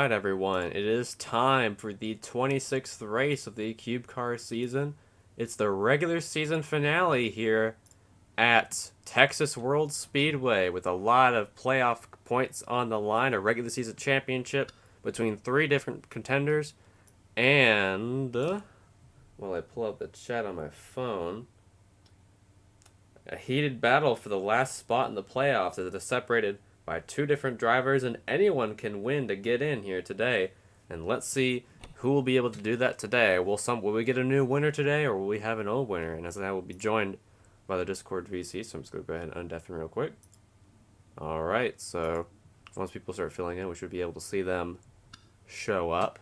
Alright everyone, it is time for the 26th race of the Cubecar season. It's the regular season finale here at Texas World Speedway with a lot of playoff points on the line, a regular season championship between three different contenders, and, while I pull up the chat on my phone, a heated battle for the last spot in the playoffs as it is separated by two different drivers, and anyone can win to get in here today. And let's see who will be able to do that today. Will we get a new winner today, or will we have an old winner? And as I will be joined by the Discord VC, so I'm just going to go ahead and undeafen real quick. Alright, so once people start filling in, we should be able to see them show up.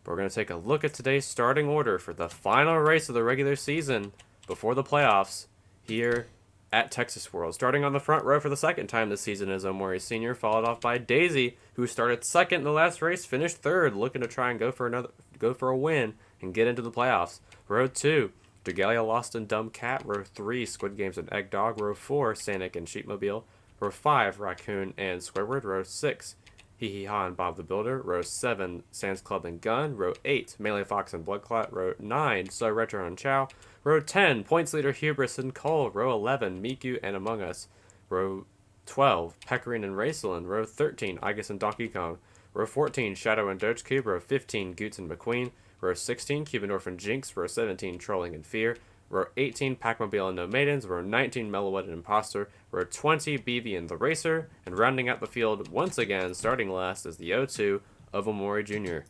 But we're going to take a look at today's starting order for the final race of the regular season before the playoffs here at Texas World. Starting on the front row for the second time this season is Omori Sr., followed off by Daisy, who started second in the last race, finished third, looking to try and go for a win and get into the playoffs. Row 2, Dragalia Lost and Dumb Cat. Row 3, Squid Games and Egg Dog. Row 4, Sanic and Sheepmobile. Row 5, Raccoon and Squidward. Row 6, Hee Hee Ha and Bob the Builder. Row 7, Sans Club and Gun. Row 8, Melee Fox and Bloodclot. Row 9, So Retro and Chow. Row 10, Points Leader Hubris and Cole. Row 11, Miku and Among Us. Row 12, Pecorine and Raceland. Row 13, Igus and Donkey Kong. Row 14, Shadow and Doge Cube. Row 15, Goots and McQueen. Row 16, Cubendorf and Jinx. Row 17, Trolling and Fear. Row 18, Pac-Mobile and No Maidens. Row 19, Melowood and Imposter. Row 20, BB and the Racer. And rounding out the field once again, starting last, is the O2 of Omori Jr.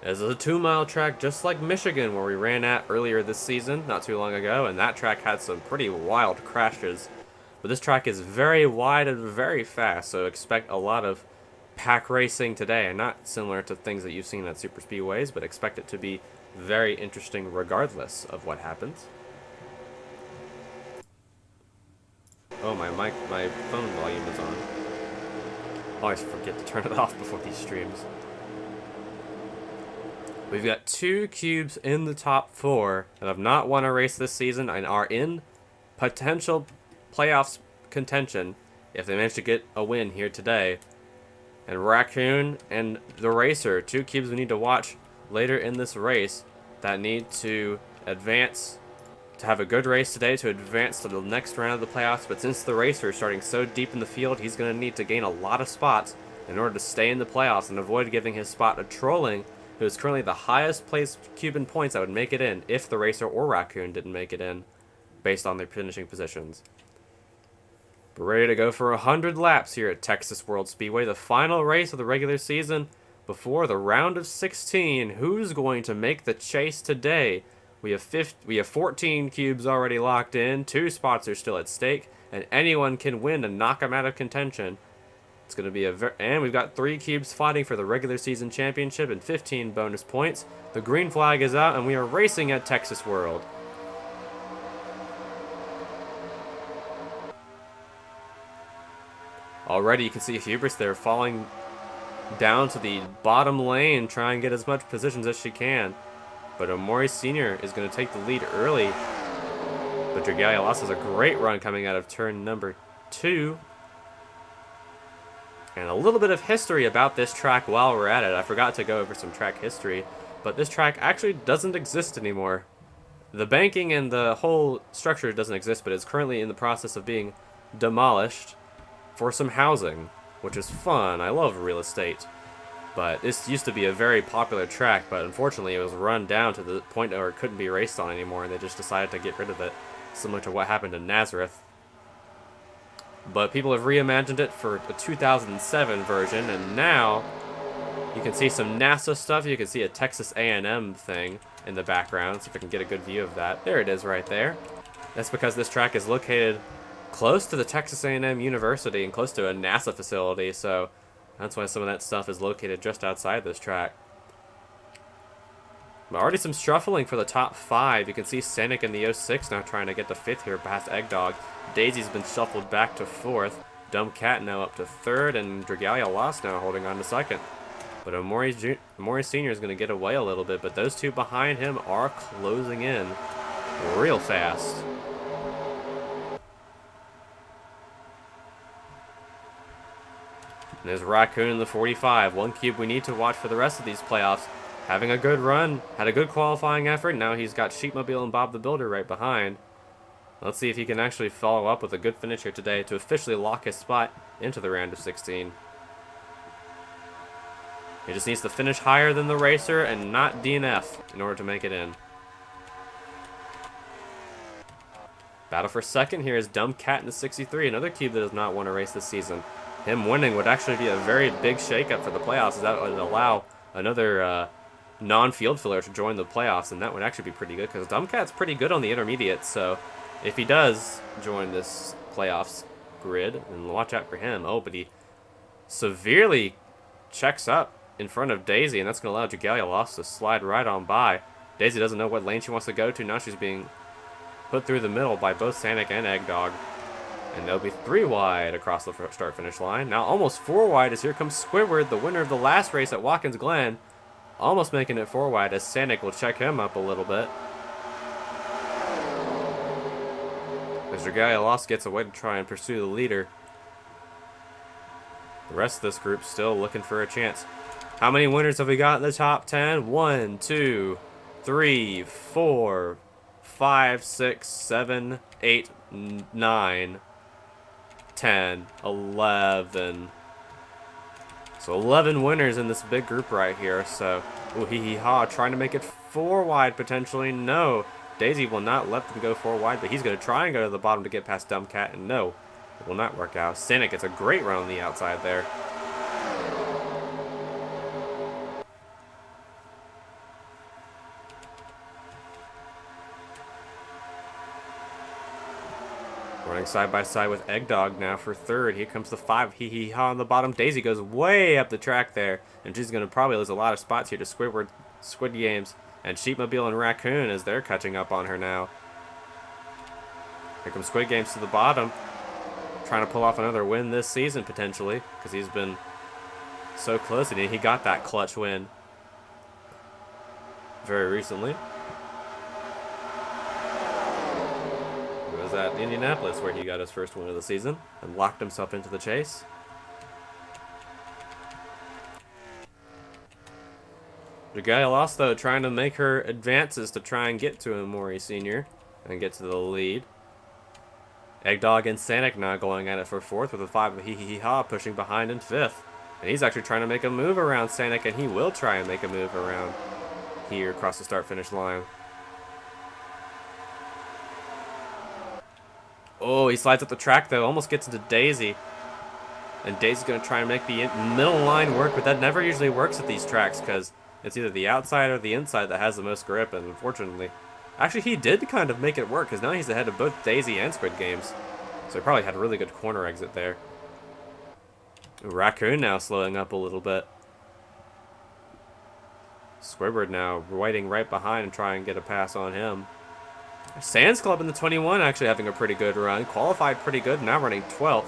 This is a 2-mile track just like Michigan, where we ran at earlier this season, not too long ago, and that track had some pretty wild crashes. But this track is very wide and very fast, so expect a lot of pack racing today, and not similar to things that you've seen at super speedways, but expect it to be very interesting regardless of what happens. Oh, my phone volume is on. I always forget to turn it off before these streams. We've got two cubes in the top 4 that have not won a race this season and are in potential playoffs contention if they manage to get a win here today. And Raccoon and the Racer, two cubes we need to watch later in this race that need to advance, to have a good race today to advance to the next round of the playoffs. But since the Racer is starting so deep in the field, he's going to need to gain a lot of spots in order to stay in the playoffs and avoid giving his spot to Trolling, who is currently the highest placed cube in points that would make it in if the Racer or Raccoon didn't make it in based on their finishing positions. We're ready to go for 100 laps here at Texas World Speedway, the final race of the regular season before the round of 16. Who's going to make the chase today? We have 14 cubes already locked in, 2 spots are still at stake, and anyone can win and knock them out of contention. It's going to be and we've got 3 cubes fighting for the regular season championship and 15 bonus points. The green flag is out, and we are racing at Texas World. Already you can see Hubris there falling down to the bottom lane, trying to get as much positions as she can. But Omori Sr. is going to take the lead early. But Dragalia Lost has a great run coming out of turn number 2. And a little bit of history about this track while we're at it. I forgot to go over some track history, but this track actually doesn't exist anymore. The banking and the whole structure doesn't exist, but it's currently in the process of being demolished for some housing, which is fun. I love real estate. But this used to be a very popular track, but unfortunately it was run down to the point where it couldn't be raced on anymore, and they just decided to get rid of it, similar to what happened in Nazareth. But people have reimagined it for a 2007 version, and now you can see some NASA stuff. You can see a Texas A&M thing in the background, so if I can get a good view of that. There it is right there. That's because this track is located close to the Texas A&M University and close to a NASA facility, so that's why some of that stuff is located just outside this track. Already some shuffling for the top 5. You can see Sanic in the 06 now trying to get to 5th here past Egg Dog. Daisy's been shuffled back to 4th. Dumb Cat now up to 3rd, and Dragalia Lost now holding on to 2nd. But Omori Sr. is going to get away a little bit, but those two behind him are closing in real fast. And there's Raccoon in the 45. One cube we need to watch for the rest of these playoffs. Having a good run, had a good qualifying effort. Now he's got Sheepmobile and Bob the Builder right behind. Let's see if he can actually follow up with a good finish here today to officially lock his spot into the round of 16. He just needs to finish higher than the racer and not DNF in order to make it in. Battle for second here is Dumb Cat in the 63, another cube that does not want to race this season. Him winning would actually be a very big shakeup for the playoffs, as that would allow another non-field filler to join the playoffs, and that would actually be pretty good, because Dumb Cat's pretty good on the intermediate, so if he does join this playoffs grid, then watch out for him. Oh, but he severely checks up in front of Daisy, and that's going to allow Jagalia Lost to slide right on by. Daisy doesn't know what lane she wants to go to. Now she's being put through the middle by both Sanic and Eggdog. And they'll be 3 wide across the start-finish line. Now almost 4 wide as here comes Squidward, the winner of the last race at Watkins Glen. Almost making it 4 wide as Sanic will check him up a little bit. As Jagalia Lost gets away to try and pursue the leader. The rest of this group still looking for a chance. How many winners have we got in the top 10? 1, 2, 3, 4, 5, 6, 7, 8, 9, 10, 11. So 11 winners in this big group right here. So, ooh, hee hee ha, trying to make it 4 wide potentially. No, Daisy will not let them go 4 wide, but he's going to try and go to the bottom to get past Dumb Cat, and no, it will not work out. Sanic gets a great run on the outside there. Running side by side with Eggdog now for third. Here comes the 5. Hee hee ha on the bottom. Daisy goes way up the track there, and she's going to probably lose a lot of spots here to Squidward, Squid Games, and Sheepmobile and Raccoon as they're catching up on her now. Here comes Squid Games to the bottom, trying to pull off another win this season potentially, because he's been so close, and he got that clutch win very recently. It was at Indianapolis where he got his first win of the season and locked himself into the chase. Jagalia Lost, though, trying to make her advances to try and get to Amori Sr. and get to the lead. Eggdog and Sanic now going at it for fourth with a 5 of Hee Hee Ha pushing behind in fifth. And he's actually trying to make a move around Sanic, and he will try and make a move around here across the start-finish line. Oh, he slides up the track, though. Almost gets into Daisy. And Daisy's going to try and make the middle line work, but that never usually works at these tracks because it's either the outside or the inside that has the most grip, and unfortunately... Actually, he did kind of make it work, because now he's ahead of both Daisy and Squid Games. So he probably had a really good corner exit there. Raccoon now slowing up a little bit. Squidward now waiting right behind and trying to get a pass on him. Sands Club in the 21 actually having a pretty good run. Qualified pretty good, now running 12th.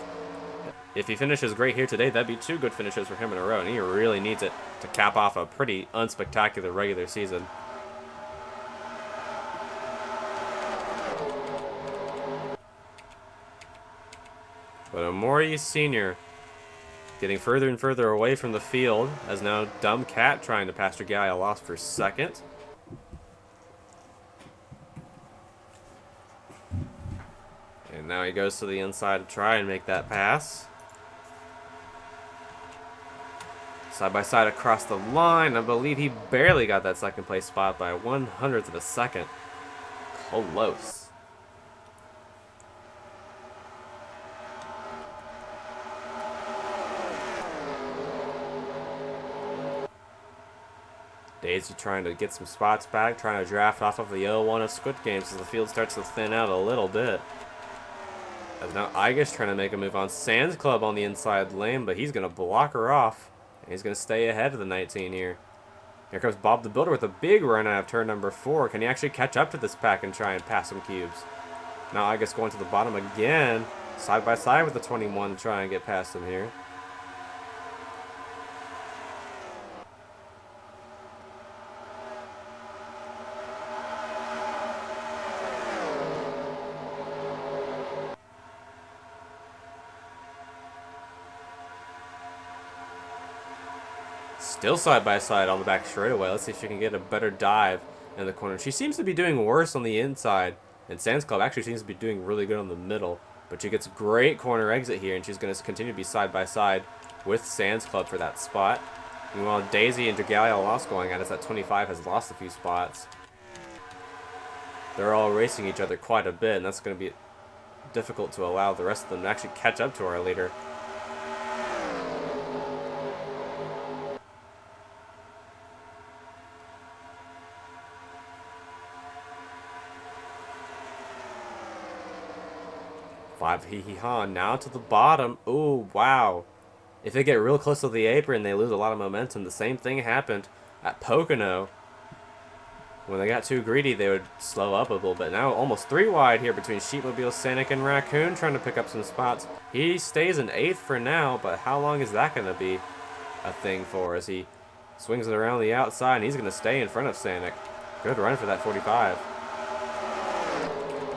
If he finishes great here today, that'd be 2 good finishes for him in a row, and he really needs it to cap off a pretty unspectacular regular season. But Amori Sr. getting further and further away from the field, as now Dumb Cat trying to pass Jagalia Lost for second. And now he goes to the inside to try and make that pass. Side by side across the line. I believe he barely got that second place spot by 1/100th of a second. Close. Daisy trying to get some spots back, trying to draft off of the 0-1 of Squid Games as the field starts to thin out a little bit. As now Iga's trying to make a move on Sands Club on the inside lane, but he's going to block her off. And he's going to stay ahead of the 19 here. Here comes Bob the Builder with a big run out of turn number 4. Can he actually catch up to this pack and try and pass some cubes? Now Iga's going to the bottom again, side by side with the 21 to try and get past him here. Still side by side on the back straightaway. Let's see if she can get a better dive in the corner. She seems to be doing worse on the inside, and Sands Club actually seems to be doing really good on the middle. But she gets great corner exit here, and she's going to continue to be side by side with Sands Club for that spot. Meanwhile, Daisy and Dragalia lost going at us. That 25 has lost a few spots. They're all racing each other quite a bit, and that's going to be difficult to allow the rest of them to actually catch up to our leader. Five hee-hee-ha, now to the bottom. Ooh, wow. If they get real close to the apron, they lose a lot of momentum. The same thing happened at Pocono. When they got too greedy, they would slow up a little bit. Now almost 3 wide here between Sheepmobile, Sanic, and Raccoon, trying to pick up some spots. He stays in 8th for now, but how long is that going to be a thing for as he swings it around the outside, and he's going to stay in front of Sanic. Good run for that 45.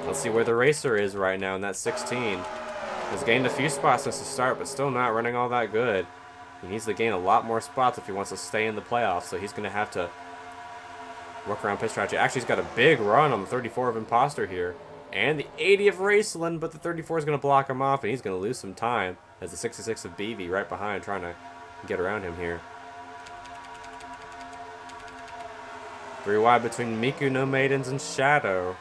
Let's see where the racer is right now in that 16. Has gained a few spots since the start, but still not running all that good. He needs to gain a lot more spots if he wants to stay in the playoffs, so he's going to have to work around pit strategy. Actually, he's got a big run on the 34 of Imposter here, and the 80 of Raceland, but the 34 is going to block him off, and he's going to lose some time as the 66 of BV right behind trying to get around him here. 3 wide between Miku, No Maidens, and Shadow.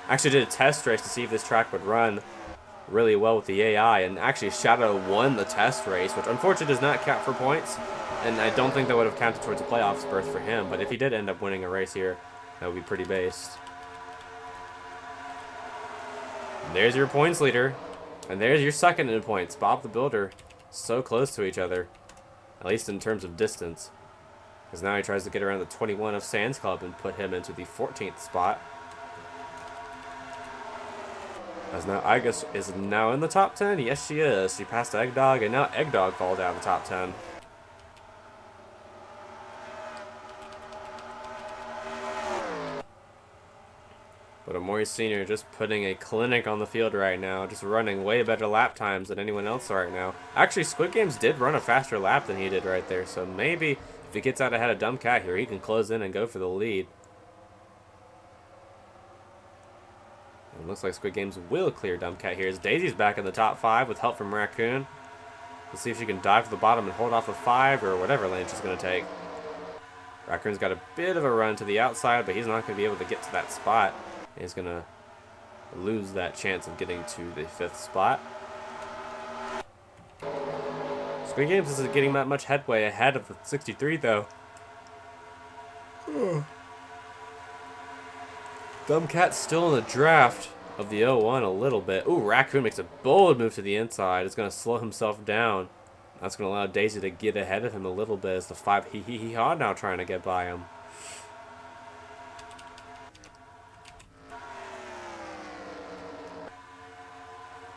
Actually did a test race to see if this track would run really well with the AI, and actually Shadow won the test race, which unfortunately does not count for points, and I don't think that would have counted towards a playoffs berth for him, but if he did end up winning a race here, that would be pretty based. And there's your points leader, and there's your second in points, Bob the Builder. So close to each other, at least in terms of distance, because now he tries to get around the 21 of Sands Club and put him into the 14th spot. As now Igus is now in the top 10. Yes, she is. She passed Egg Dog, and now Egg Dog falls out of the top 10. But Amori Sr. just putting a clinic on the field right now, just running way better lap times than anyone else right now. Actually, Squid Games did run a faster lap than he did right there, so maybe if he gets out ahead of Dumb Cat here, he can close in and go for the lead. It looks like Squid Games will clear Dumb Cat here as Daisy's back in the top 5 with help from Raccoon. Let's see if she can dive to the bottom and hold off a 5 or whatever lane she's going to take. Raccoon's got a bit of a run to the outside, but he's not going to be able to get to that spot. He's going to lose that chance of getting to the 5th spot. Squid Games isn't getting that much headway ahead of the 63 though. Dumb Cat's still in the draft of the 01 a little bit. Ooh, Raccoon makes a bold move to the inside. It's going to slow himself down. That's going to allow Daisy to get ahead of him a little bit as the 5 hee-hee-hee-haw now trying to get by him.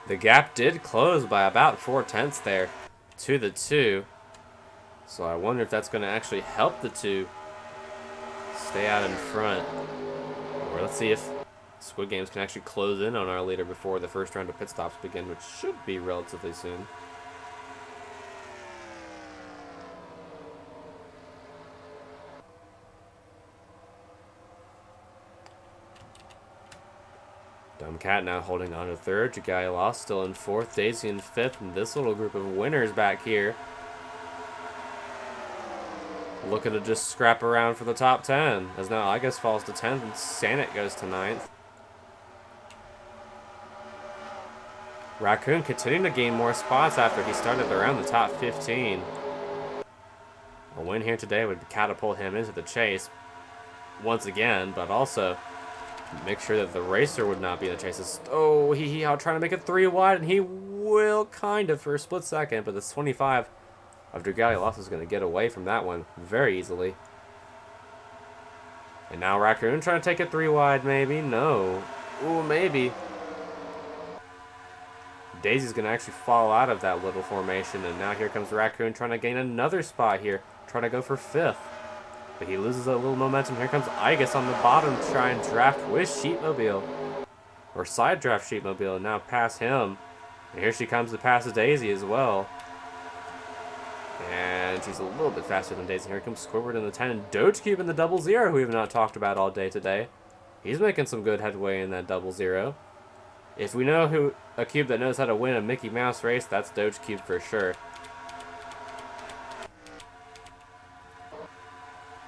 The gap did close by about 4/10 there to the 2. So I wonder if that's going to actually help the 2 stay out in front. Or let's see if Squid Games can actually close in on our leader before the first round of pit stops begin, which should be relatively soon. Dumb Cat now holding on to 3rd. Jagai Lost still in 4th. Daisy in 5th. And this little group of winners back here looking to just scrap around for the top 10. As now Igus falls to 10th and Sanic goes to 9th. Raccoon continuing to gain more spots after he started around the top 15. A win here today would catapult him into the chase once again, but also make sure that the racer would not be in the chase. Oh, hee-hee-haw trying to make it 3 wide, and he will kind of for a split second, but this 25 of Dragalia Lost is going to get away from that one very easily. And now Raccoon trying to take it 3 wide, maybe? No. Ooh, maybe. Daisy's going to actually fall out of that little formation, and now here comes Raccoon trying to gain another spot here, trying to go for 5th. But he loses a little momentum. Here comes Igus on the bottom to try and draft with Sheepmobile. Or side draft Sheepmobile, and now pass him. And here she comes to pass Daisy as well. And 9. She's a little bit faster than Daisy. Here comes Squidward in the 10. And Doge Cube in the 00, who we have not talked about all day today. He's making some good headway in that 00. If we know a cube that knows how to win a Mickey Mouse race, that's Doge Cube for sure.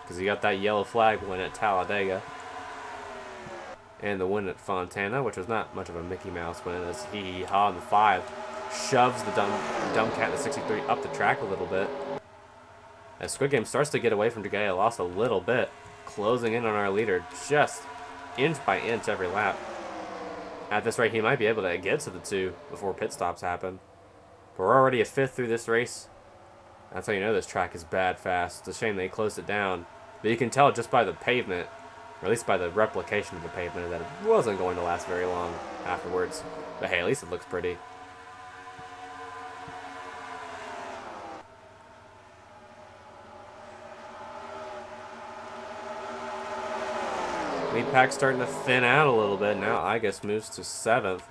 Because he got that yellow flag win at Talladega. And the win at Fontana, which was not much of a Mickey Mouse win, as Hee Haw in the 5 shoves the dumb cat in the 63 up the track a little bit. As Squid Game starts to get away from Dragaya, lost a little bit, closing in on our leader just inch by inch every lap. At this rate, he might be able to get to the 2 before pit stops happen. But we're already a 5th through this race. That's how you know this track is bad fast. It's a shame they closed it down. But you can tell just by the pavement, or at least by the replication of the pavement, that it wasn't going to last very long afterwards. But hey, at least it looks pretty. Lead pack starting to thin out a little bit. Now I guess moves to 7th.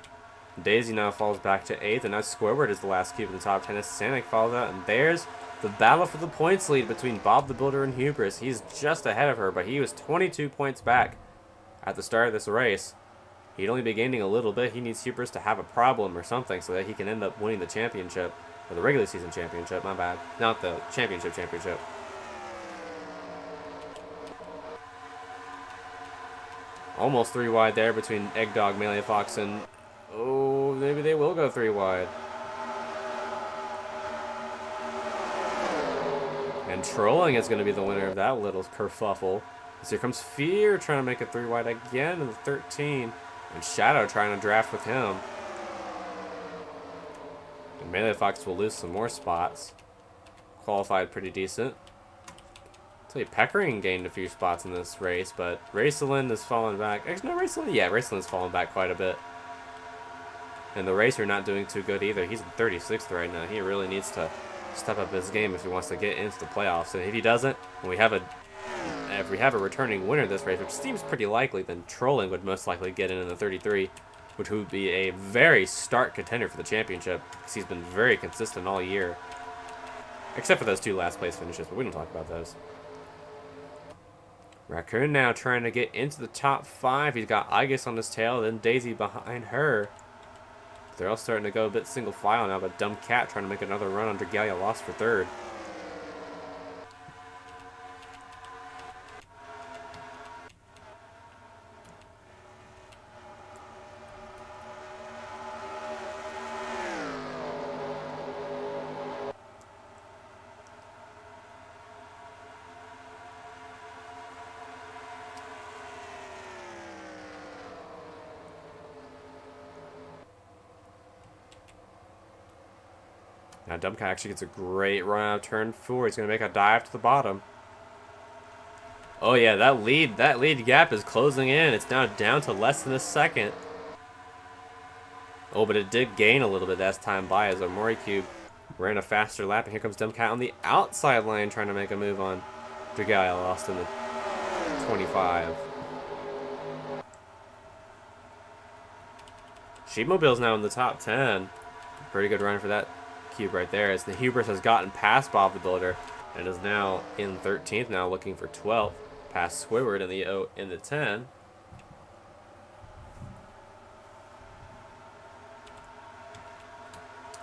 Daisy now falls back to 8th, and now Squidward is the last cube in the top 10 as Sonic falls out. And there's the battle for the points lead between Bob the Builder and Hubris. He's just ahead of her, but he was 22 points back at the start of this race. He'd only be gaining a little bit. He needs Hubris to have a problem or something so that he can end up winning the championship. Or the regular season championship, my bad. Not the championship. Almost 3 wide there between Eggdog, Melee Fox, and... oh, maybe they will go 3 wide. And Trolling is going to be the winner of that little kerfuffle. So here comes Fear trying to make it 3 wide again in the 13. And Shadow trying to draft with him. And Melee Fox will lose some more spots. Qualified pretty decent. Peckering gained a few spots in this race, but Raceland has fallen back. Actually, no, Raceland? Yeah, Raceland has fallen back quite a bit. And the Racer not doing too good either. He's in 36th right now. He really needs to step up his game if he wants to get into the playoffs. And if he doesn't, and if we have a returning winner this race, which seems pretty likely, then Trolling would most likely get in the 33, which would be a very stark contender for the championship, because he's been very consistent all year. Except for those 2 last place finishes, but we don't talk about those. Raccoon now trying to get into the top 5. He's got Igus on his tail, then Daisy behind her. They're all starting to go a bit single file now, but Dumb Cat trying to make another run under Galia, lost for 3rd. Now Dumbcat actually gets a great run out of turn 4. He's going to make a dive to the bottom. Oh yeah, that lead gap is closing in. It's now down to less than a second. Oh, but it did gain a little bit as time by as Omori Cube ran a faster lap. And here comes Dumbcat on the outside lane trying to make a move on Dragalia, lost in the 25. Sheepmobile's now in the top 10. Pretty good run for that cube right there, as the Hubris has gotten past Bob the Builder and is now in 13th, now looking for 12th, past Squidward in the 10.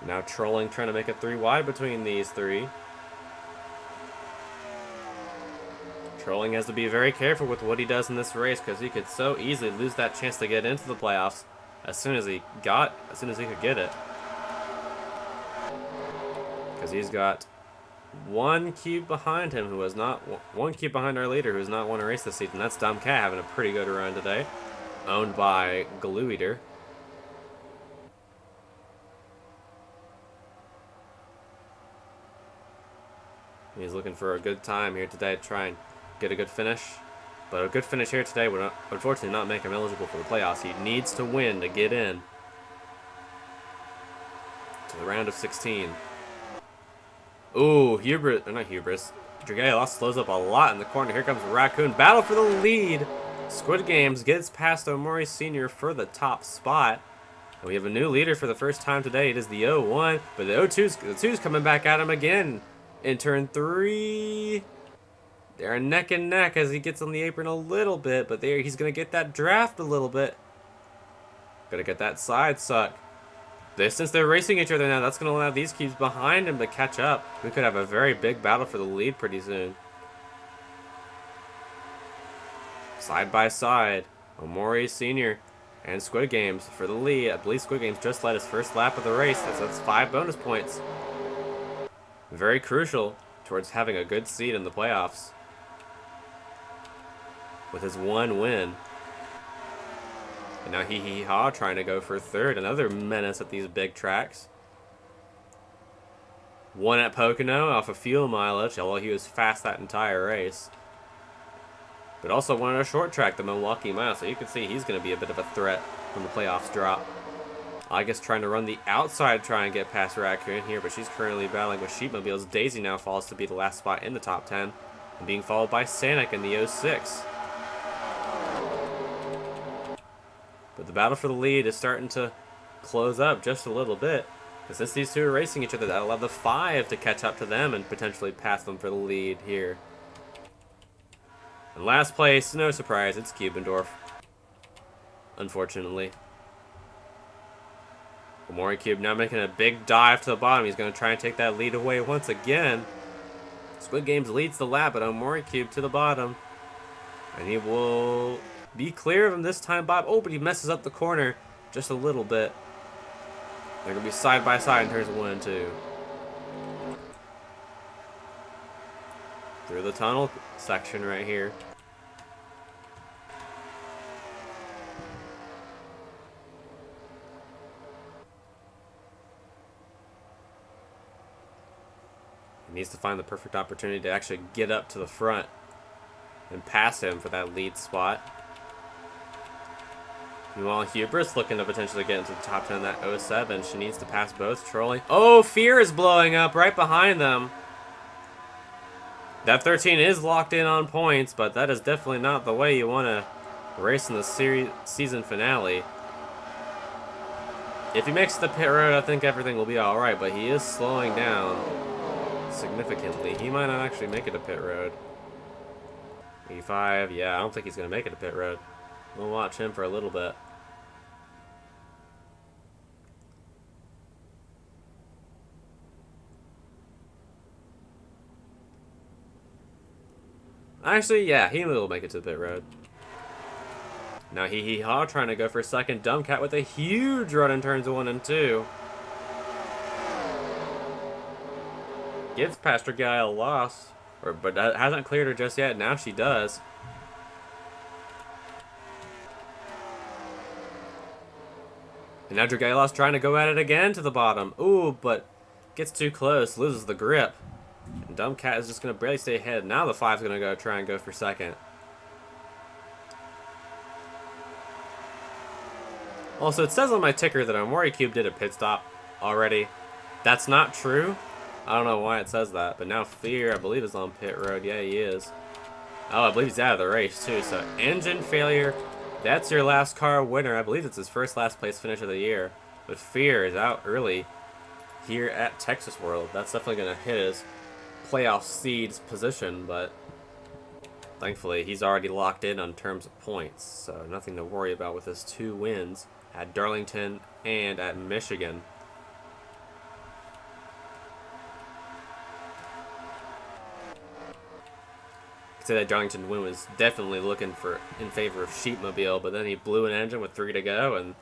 Now Trolling trying to make it 3 wide between these 3. Trolling has to be very careful with what he does in this race, because he could so easily lose that chance to get into the playoffs as soon as he could get it. Because he's got 1 cube behind him one cube behind our leader who has not won a race this season. That's Dumb Cat having a pretty good run today, owned by Glue Eater. He's looking for a good time here today to try and get a good finish. But a good finish here today would unfortunately not make him eligible for the playoffs. He needs to win to get in to the round of 16. Ooh, not Hubris. Dragalia slows up a lot in the corner. Here comes Raccoon. Battle for the lead. Squid Games gets past Omori Sr. for the top spot. And we have a new leader for the first time today. It is the 01, but the 02's coming back at him again. In turn 3, they're neck and neck as he gets on the apron a little bit, but there he's going to get that draft a little bit. Gonna get that side suck. Since they're racing each other now, that's going to allow these cubes behind him to catch up. We could have a very big battle for the lead pretty soon. Side by side, Omori Sr. and Squid Games for the lead. I believe Squid Games just led his first lap of the race. That's 5 bonus points. Very crucial towards having a good seed in the playoffs. With his 1 win. And now Hee Hee Ha trying to go for 3rd. Another menace at these big tracks. 1 at Pocono off of fuel mileage, although he was fast that entire race. But also 1 at a short track, the Milwaukee Mile. So you can see he's going to be a bit of a threat when the playoffs drop. I guess trying to run the outside, try and get past Raccoon here, but she's currently battling with Sheepmobiles. Daisy now falls to be the last spot in the top 10, and being followed by Sanic in the 06. But the battle for the lead is starting to close up just a little bit. But since these two are racing each other, that'll allow the 5 to catch up to them and potentially pass them for the lead here. In last place, no surprise, it's Cubendorf. Unfortunately. Omori Cube now making a big dive to the bottom. He's going to try and take that lead away once again. Squid Games leads the lap, but Omori Cube to the bottom. And he will be clear of him this time, Bob. Oh, but he messes up the corner just a little bit. They're going to be side by side in turns 1 and 2. Through the tunnel section right here. He needs to find the perfect opportunity to actually get up to the front and pass him for that lead spot. Meanwhile, Hubris looking to potentially get into the top 10 of that 07. She needs to pass both trolling. Oh, Fear is blowing up right behind them. That 13 is locked in on points, but that is definitely not the way you want to race in the season finale. If he makes the pit road, I think everything will be alright, but he is slowing down significantly. He might not actually make it to pit road. E5, yeah, I don't think he's going to make it to pit road. We'll watch him for a little bit. Actually, yeah, he will make it to the pit road. Now Hee Hee Ha trying to go for 2nd. Dumbcat with a huge run in turns 1 and 2. Gives Pastor Guy a loss, but hasn't cleared her just yet. Now she does. And now Dragailos trying to go at it again to the bottom. Ooh, but gets too close, loses the grip. And Dumbcat is just going to barely stay ahead. Now the 5's going to go try and go for 2nd. Also, it says on my ticker that Omori Cube did a pit stop already. That's not true. I don't know why it says that, but now Fear, I believe, is on pit road. Yeah, he is. Oh, I believe he's out of the race, too. So, engine failure. That's your last car winner. I believe it's his first last place finish of the year. But Fear is out early here at Texas World. That's definitely going to hit his playoff seeds position, but thankfully he's already locked in on terms of points. So, nothing to worry about with his 2 wins at Darlington and at Michigan. Say that Darlington win was definitely looking in favor of Sheepmobile, but then he blew an engine with 3 to go, and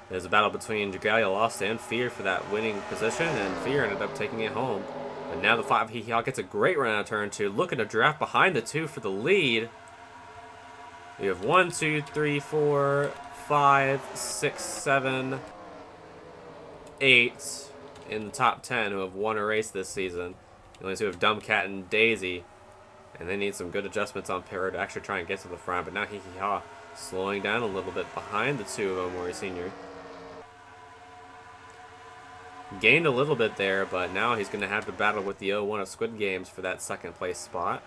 there's a battle between Dragalia Lost and Fear for that winning position, and Fear ended up taking it home. But now the 5 Hee Hee gets a great run out of turn 2, looking to draft behind the 2 for the lead. We have 1, 2, 3, 4, 5, 6, 7, 8 in the top 10 who have won a race this season. The only 2 have Dumbcat and Daisy. And they need some good adjustments on pit road to actually try and get to the front. But now Hee Hee Ha slowing down a little bit behind the 2 of Omori Sr. Gained a little bit there, but now he's going to have to battle with the 01 of Squid Games for that 2nd place spot.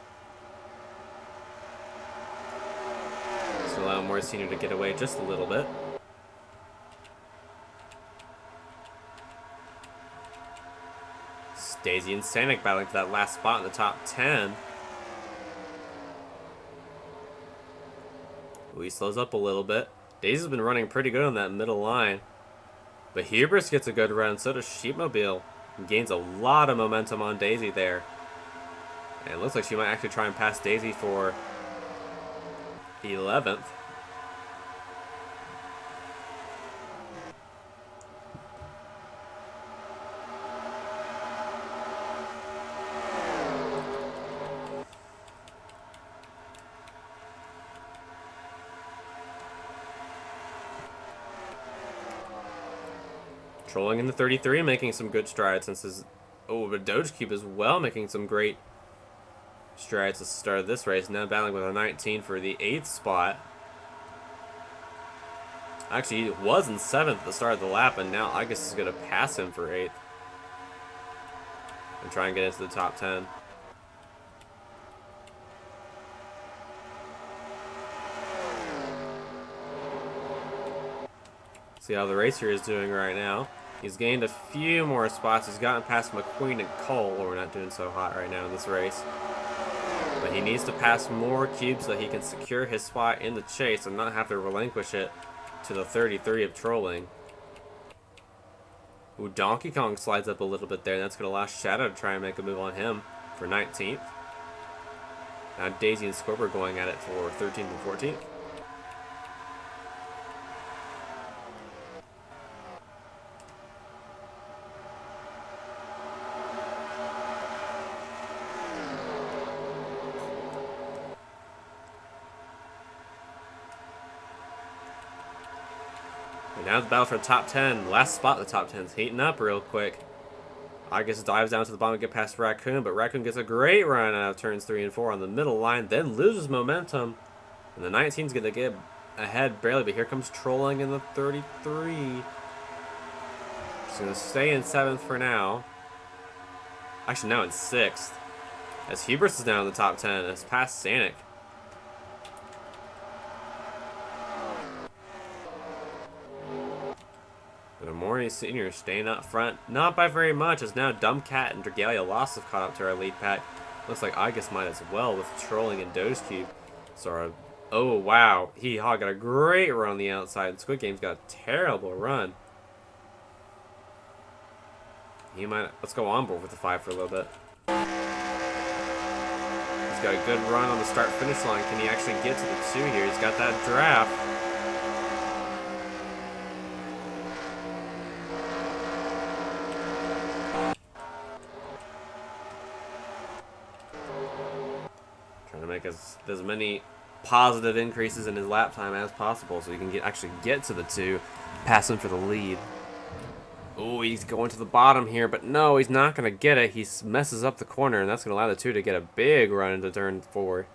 So allow Omori Sr. to get away just a little bit. Daisy and Sanic battling for that last spot in the top 10. Ooh, he slows up a little bit. Daisy's been running pretty good on that middle line. But Hubris gets a good run, so does Sheepmobile. Gains a lot of momentum on Daisy there. And it looks like she might actually try and pass Daisy for 11th. Trolling in the 33, making some good strides since his... Oh, but Doge Cube as well, making some great strides at the start of this race. Now battling with a 19 for the 8th spot. Actually, he was in 7th at the start of the lap, and now I guess is going to pass him for 8th. And try and get into the top 10. See how the racer is doing right now. He's gained a few more spots. He's gotten past McQueen and Cole. Well, we're not doing so hot right now in this race. But he needs to pass more cubes so that he can secure his spot in the chase and not have to relinquish it to the 33 of trolling. Ooh, Donkey Kong slides up a little bit there. And that's going to allow Shadow to try and make a move on him for 19th. Now Daisy and Scorpio going at it for 13th and 14th. Now the battle for the top 10. Last spot in the top 10 is heating up real quick. I guess dives down to the bottom to get past Raccoon, but Raccoon gets a great run out of turns 3 and 4 on the middle line, then loses momentum. And the 19's going to get ahead barely, but here comes Trolling in the 33. She's going to stay in 7th for now. Actually, now in 6th. As Hubris is now in the top 10. It's past Sanic. Morty Sr. staying up front, not by very much, as now Dumbcat and Dragalia Lost have caught up to our lead pack. Looks like Igus might as well with Trolling and Doge Cube. So, oh wow, Hee-Haw got a great run on the outside, and Squid Game's got a terrible run. Let's go on board with the 5 for a little bit. He's got a good run on the start-finish line. Can he actually get to the 2 here? He's got that draft. Make as many positive increases in his lap time as possible so he can actually get to the 2, pass him for the lead. Oh, he's going to the bottom here, but no, he's not going to get it. He messes up the corner, and that's going to allow the 2 to get a big run into turn 4.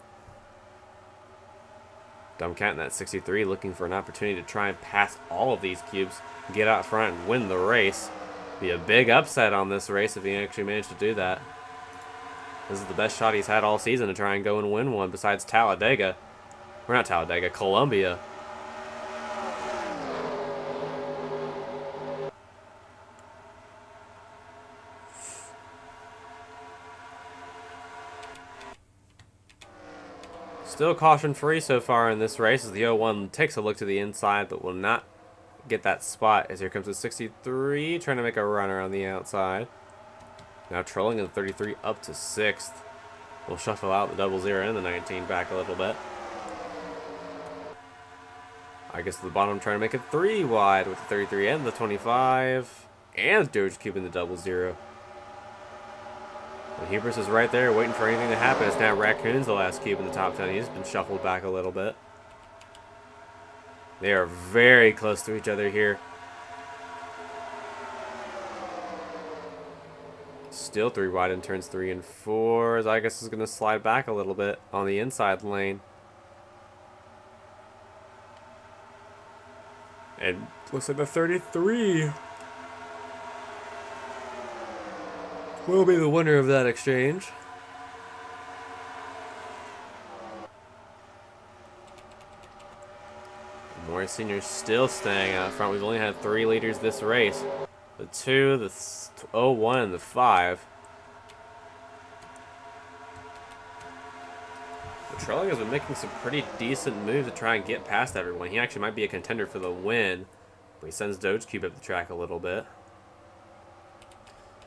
Dumbcat in that 63 looking for an opportunity to try and pass all of these cubes, get out front and win the race. Be a big upset on this race if he actually managed to do that. This is the best shot he's had all season to try and go and win one besides Talladega. Or not Talladega, Columbia. Still caution free so far in this race as the 01 takes a look to the inside but will not get that spot as here comes the 63 trying to make a runner on the outside. Now Trolling in the 33 up to 6th. We'll shuffle out the 00 and the 19 back a little bit. I guess the bottom trying to make it 3 wide with the 33 and the 25. And Doge Cube in the 00. And Hubris is right there waiting for anything to happen. It's now Raccoon's the last cube in the top 10. He's been shuffled back a little bit. They are very close to each other here. Still 3 wide in turns 3 and 4. As I guess is going to slide back a little bit on the inside lane. And looks like the 33 will be the winner of that exchange. Morty Sr. still staying out front. We've only had 3 leaders this race. The 2, the 01, and the 5. Trolling has been making some pretty decent moves to try and get past everyone. He actually might be a contender for the win. But he sends Doge Cube up the track a little bit.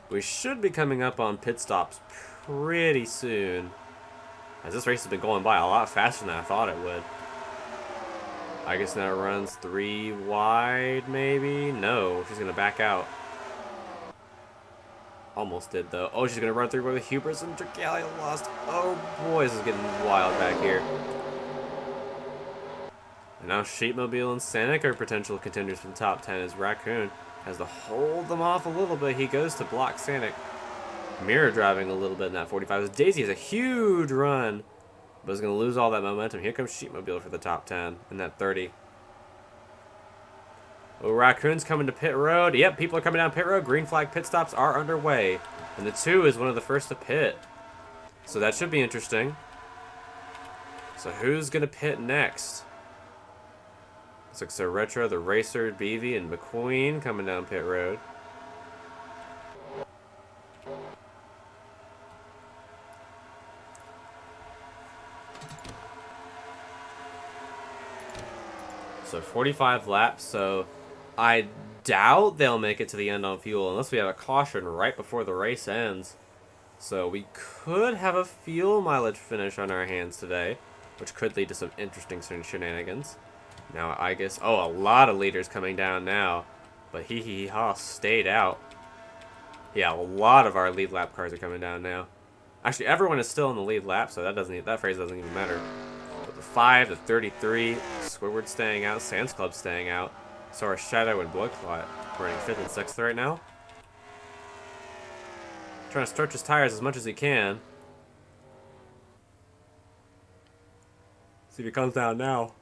We should be coming up on pit stops pretty soon, as this race has been going by a lot faster than I thought it would. I guess now it runs 3 wide, maybe? No, she's going to back out. Almost did, though. Oh, she's going to run through with the Hubris, and Dragalia lost. Oh, boy, this is getting wild back here. And now Sheepmobile and Sanic are potential contenders for the top 10, as Raccoon has to hold them off a little bit. He goes to block Sanic. Mirror driving a little bit in that 45. As Daisy has a huge run, but is going to lose all that momentum. Here comes Sheepmobile for the top 10 in that 30. Oh, Raccoon's coming to pit road. Yep, people are coming down pit road. Green flag pit stops are underway. And the 2 is one of the first to pit. So that should be interesting. So who's going to pit next? Looks like so Retro, the Racer, BV, and McQueen coming down pit road. So 45 laps, so I doubt they'll make it to the end on fuel unless we have a caution right before the race ends. So we could have a fuel mileage finish on our hands today, which could lead to some interesting shenanigans. Now, I guess... Oh, a lot of leaders coming down now. But Hee Hee Ha stayed out. Yeah, a lot of our lead lap cars are coming down now. Actually, everyone is still in the lead lap, so that phrase doesn't even matter. But the 5, the 33, Squidward staying out, Sans Club staying out. So are Shadow and Bloodclot running 5th and 6th right now. Trying to stretch his tires as much as he can. See if he comes down now.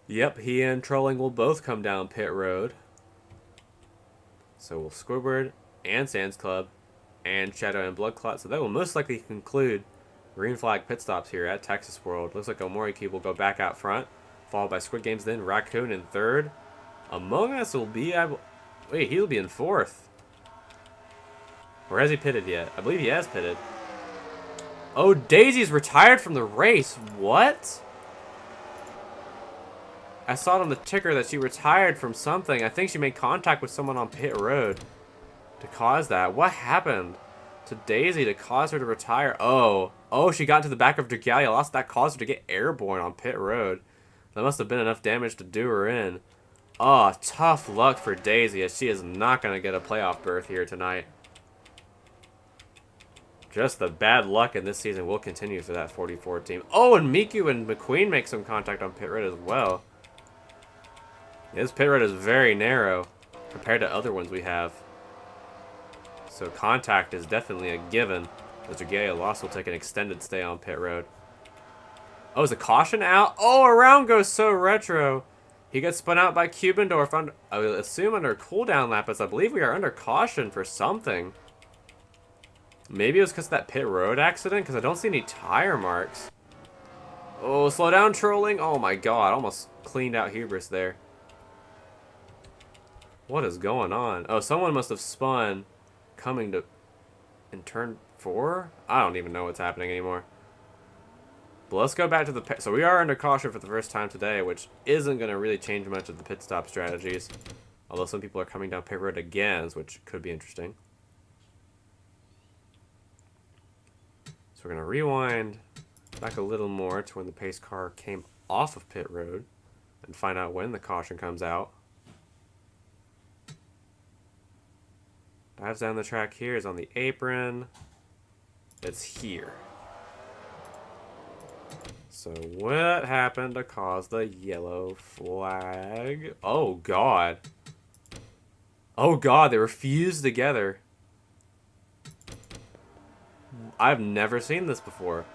Yep, he and Trolling will both come down pit road. So will Squidward and Sans Club and Shadow and Bloodclot. So that will most likely conclude green flag pit stops here at Texas World. Looks like Omori Cube will go back out front, followed by Squid Games, then Raccoon in 3rd. Among Us will be... Wait, he'll be in 4th. Or has he pitted yet? I believe he has pitted. Oh, Daisy's retired from the race. What? I saw it on the ticker that she retired from something. I think she made contact with someone on pit road to cause that. What happened to Daisy to cause her to retire? Oh, she got into the back of Dragalia. Lost that caused her to get airborne on pit road. That must have been enough damage to do her in. Oh, tough luck for Daisy, as she is not going to get a playoff berth here tonight. Just the bad luck in this season will continue for that 44 team. Oh, and Miku and McQueen make some contact on pit road as well. Yeah, this pit road is very narrow compared to other ones we have. So contact is definitely a given. The Dragalia loss will take an extended stay on pit road. Oh, is a caution out? Oh, around goes So Retro. He gets spun out by Cubendorf, I will assume under cooldown lap, as I believe we are under caution for something. Maybe it was because of that pit road accident, because I don't see any tire marks. Oh, slow down, Trolling. Oh my god, almost cleaned out Hubris there. What is going on? Oh, someone must have spun coming to... in turn 4? I don't even know what's happening anymore. But let's go back to the... So we are under caution for the first time today, which isn't going to really change much of the pit stop strategies. Although some people are coming down pit road again, which could be interesting. So we're going to rewind back a little more to when the pace car came off of pit road and find out when the caution comes out. Dives down the track here, is on the apron. It's here. So what happened to cause the yellow flag? Oh god. Oh god, they were fused together. I've never seen this before.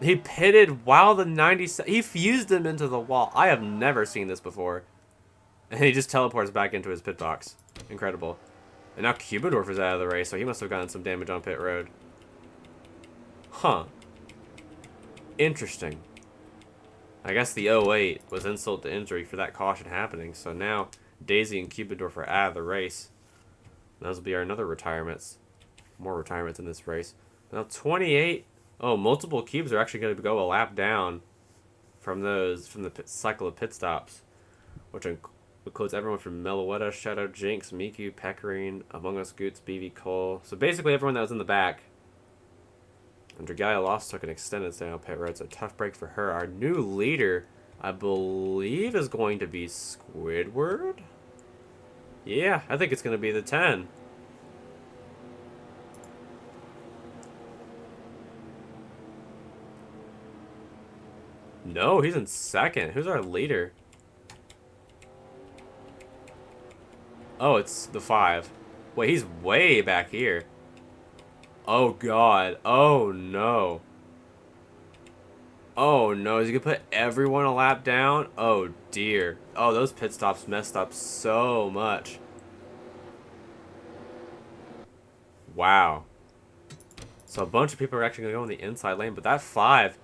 He pitted while the 97... He fused him into the wall. I have never seen this before. And he just teleports back into his pit box. Incredible. And now Cubendorf is out of the race, so he must have gotten some damage on pit road. Huh. Interesting. I guess the 08 was insult to injury for that caution happening, so now Daisy and Cubendorf are out of the race. And those will be our another retirements. More retirements in this race. Now 28 Oh, multiple cubes are actually going to go a lap down from the cycle of pit stops, which includes everyone from Meloetta, Shadow, Jinx, Miku, Pecorine, Among Us, Goots, BB, Cole. So basically everyone that was in the back. And Dragalia Lost took an extended stay on pit road, so tough break for her. Our new leader, I believe, is going to be Squidward? Yeah, I think it's going to be the 10. No, he's in second. Who's our leader? Oh, it's the 5. Wait, he's way back here. Oh, God. Oh, no. Oh, no. Is he going to put everyone a lap down? Oh, dear. Oh, those pit stops messed up so much. Wow. So a bunch of people are actually going to go in the inside lane, but that 5,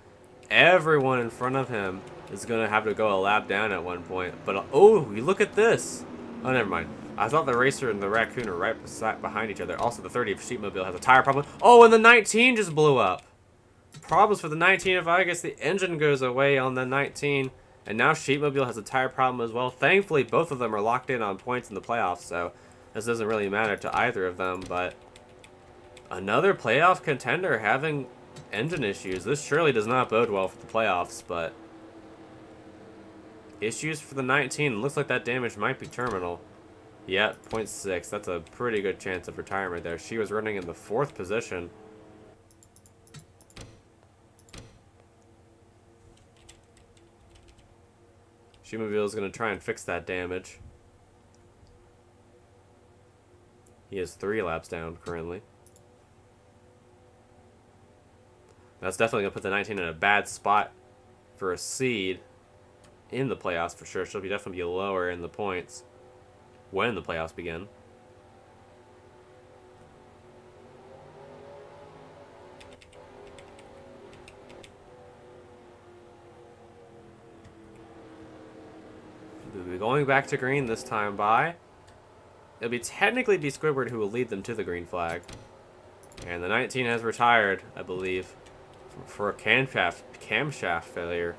everyone in front of him is going to have to go a lap down at one point. But, oh, you look at this. Oh, never mind. I thought the Racer and the Raccoon are right behind each other. Also, the 30 of Sheepmobile has a tire problem. Oh, and the 19 just blew up. Problems for the 19 if I guess the engine goes away on the 19. And now Sheepmobile has a tire problem as well. Thankfully, both of them are locked in on points in the playoffs, so this doesn't really matter to either of them. But another playoff contender having engine issues. This surely does not bode well for the playoffs, but issues for the 19. Looks like that damage might be terminal. Yep, 0.6. That's a pretty good chance of retirement there. She was running in the 4th position. Sheepmobile is going to try and fix that damage. He is 3 laps down currently. That's definitely going to put the 19 in a bad spot for a seed in the playoffs for sure. She'll definitely be lower in the points when the playoffs begin. We'll be going back to green this time by. It'll be technically be Squidward who will lead them to the green flag. And the 19 has retired, I believe, for a camshaft failure.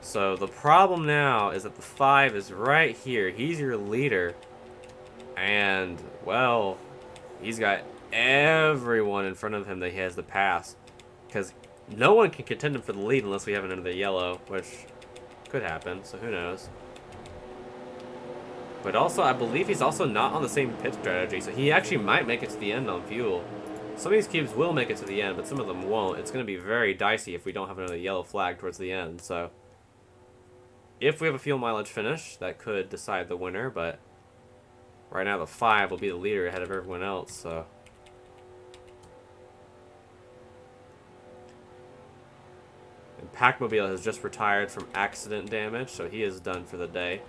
So the problem now is that the 5 is right here. He's your leader. And, well, he's got everyone in front of him that he has to pass. Because no one can contend him for the lead unless we have another yellow, which could happen, so who knows. But also, I believe he's also not on the same pit strategy, so he actually might make it to the end on fuel. Some of these cubes will make it to the end, but some of them won't. It's going to be very dicey if we don't have another yellow flag towards the end, so if we have a fuel mileage finish, that could decide the winner, but right now the 5 will be the leader ahead of everyone else, so. And Pac-Mobile has just retired from accident damage, so he is done for the day,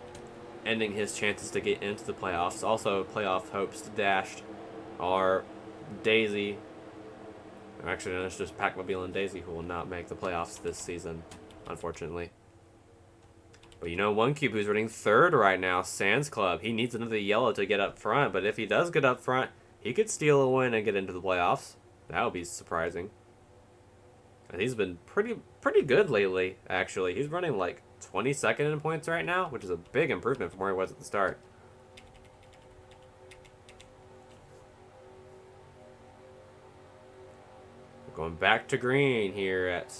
ending his chances to get into the playoffs. Also, playoff hopes dashed are Daisy. Actually, no, it's just Pac-Mobile and Daisy who will not make the playoffs this season, unfortunately. But you know, one cube who's running 3rd right now, Sands Club. He needs another yellow to get up front, but if he does get up front, he could steal a win and get into the playoffs. That would be surprising. And he's been pretty good lately, actually. He's running like 22nd in points right now, which is a big improvement from where he was at the start. We're going back to green here at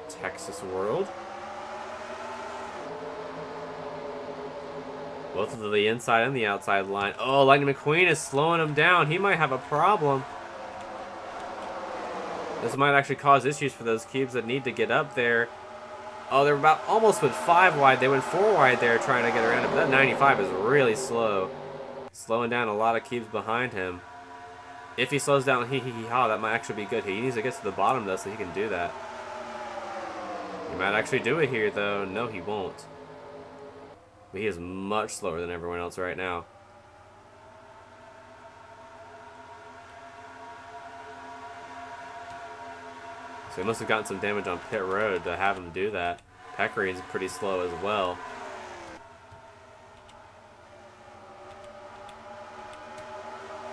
Texas World. Both of the inside and the outside line. Oh, Lightning McQueen is slowing him down. He might have a problem. This might actually cause issues for those cubes that need to get up there. Oh, they're about almost with 5 wide. They went 4 wide there trying to get around it. But that 95 is really slow. Slowing down a lot of cubes behind him. If he slows down hee-hee-hee-ha, that might actually be good. He needs to get to the bottom, though, so he can do that. He might actually do it here, though. No, he won't. But he is much slower than everyone else right now. So he must have gotten some damage on pit road to have him do that. Pecorine's pretty slow as well.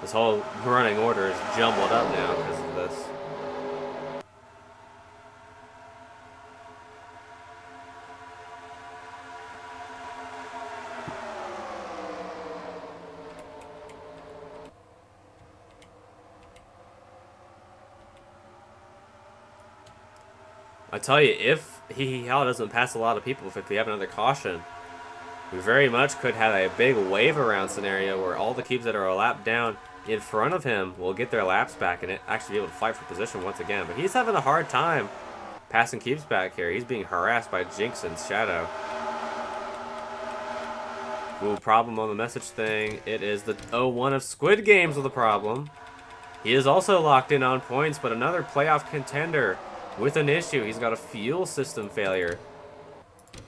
This whole running order is jumbled up now because of this. I tell you, if Hee doesn't pass a lot of people, if we have another caution, we very much could have a big wave around scenario where all the cubes that are a lap down in front of him will get their laps back and actually be able to fight for position once again. But he's having a hard time passing cubes back here. He's being harassed by Jinx and Shadow. Ooh, problem on the message thing. It is the 0-1 of Squid Games with a problem. He is also locked in on points, but another playoff contender with an issue. He's got a fuel system failure.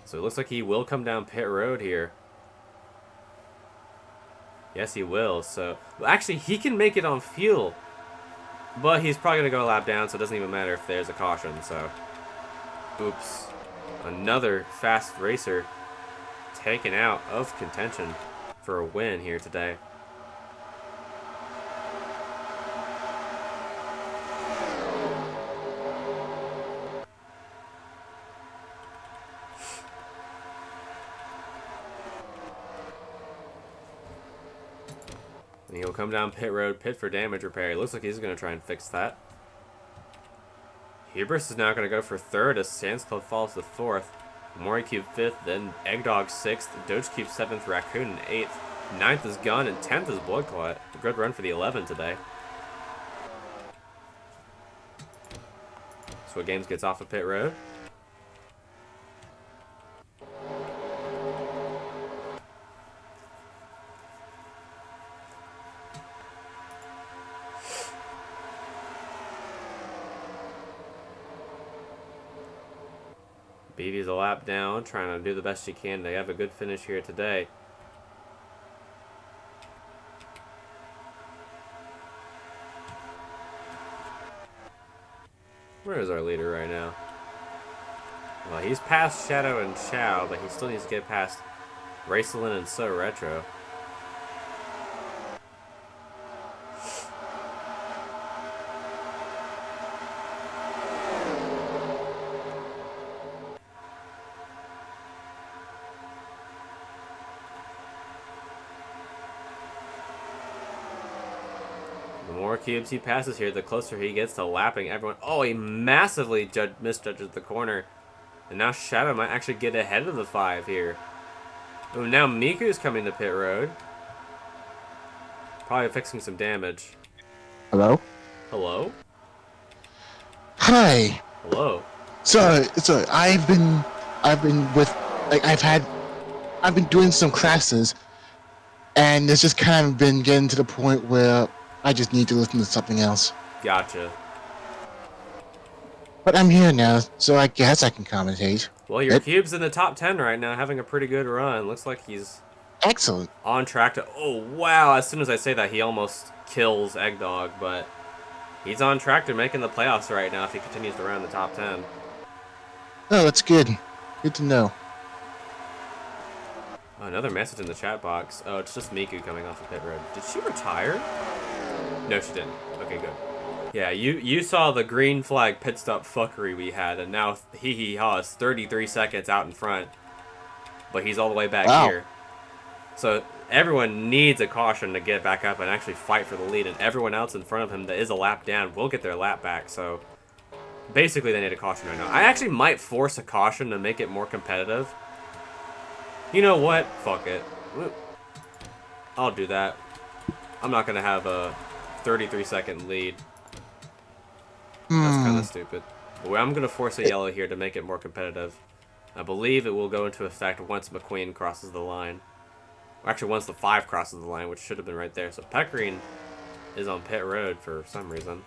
So it looks like he will come down pit road here. Yes, he will. So, well, actually, he can make it on fuel. But he's probably going to go a lap down, so it doesn't even matter if there's a caution. So, oops. Another fast racer taken out of contention for a win here today. And he'll come down pit road, pit for damage repair. It looks like he's going to try and fix that. Hubris is now going to go for third as Sans Club falls to fourth. Mori Cube fifth, then Eggdog sixth, Doge Cube seventh, Raccoon in eighth. Ninth is Gun, and 10th is Bloodclot. A good run for the 11 today. So Games gets off of pit road. BB's a lap down, trying to do the best she can to have a good finish here today. Where is our leader right now? Well, he's past Shadow and Chow, but he still needs to get past Racelin and So Retro. The more cubes he passes here, the closer he gets to lapping everyone. Oh, he massively misjudges the corner. And now Shadow might actually get ahead of the 5 here. Oh, now Miku's coming to pit road. Probably fixing some damage. Hello? Hello? Hi. Hello? So I've been with, like, I've been doing some classes, and it's just kind of been getting to the point where I just need to listen to something else. Gotcha. But I'm here now, so I guess I can commentate. Well, your cube's in the top 10 right now, having a pretty good run. Looks like he's excellent. On track to... Oh, wow. As soon as I say that, he almost kills Eggdog, but he's on track to making the playoffs right now if he continues to run the top 10. Oh, that's good. Good to know. Oh, another message in the chat box. Oh, it's just Miku coming off the pit road. Did she retire? No, she didn't. Okay, good. Yeah, you saw the green flag pit stop fuckery we had, and now Hee is 33 seconds out in front, but he's all the way back here. So everyone needs a caution to get back up and actually fight for the lead, and everyone else in front of him that is a lap down will get their lap back. So basically they need a caution right now. I actually might force a caution to make it more competitive. You know what? Fuck it. I'll do that. I'm not going to have a 33-second lead. That's kind of stupid. But I'm going to force a yellow here to make it more competitive. I believe it will go into effect once McQueen crosses the line. Or actually, once the 5 crosses the line, which should have been right there. So Pecorine is on pit road for some reason.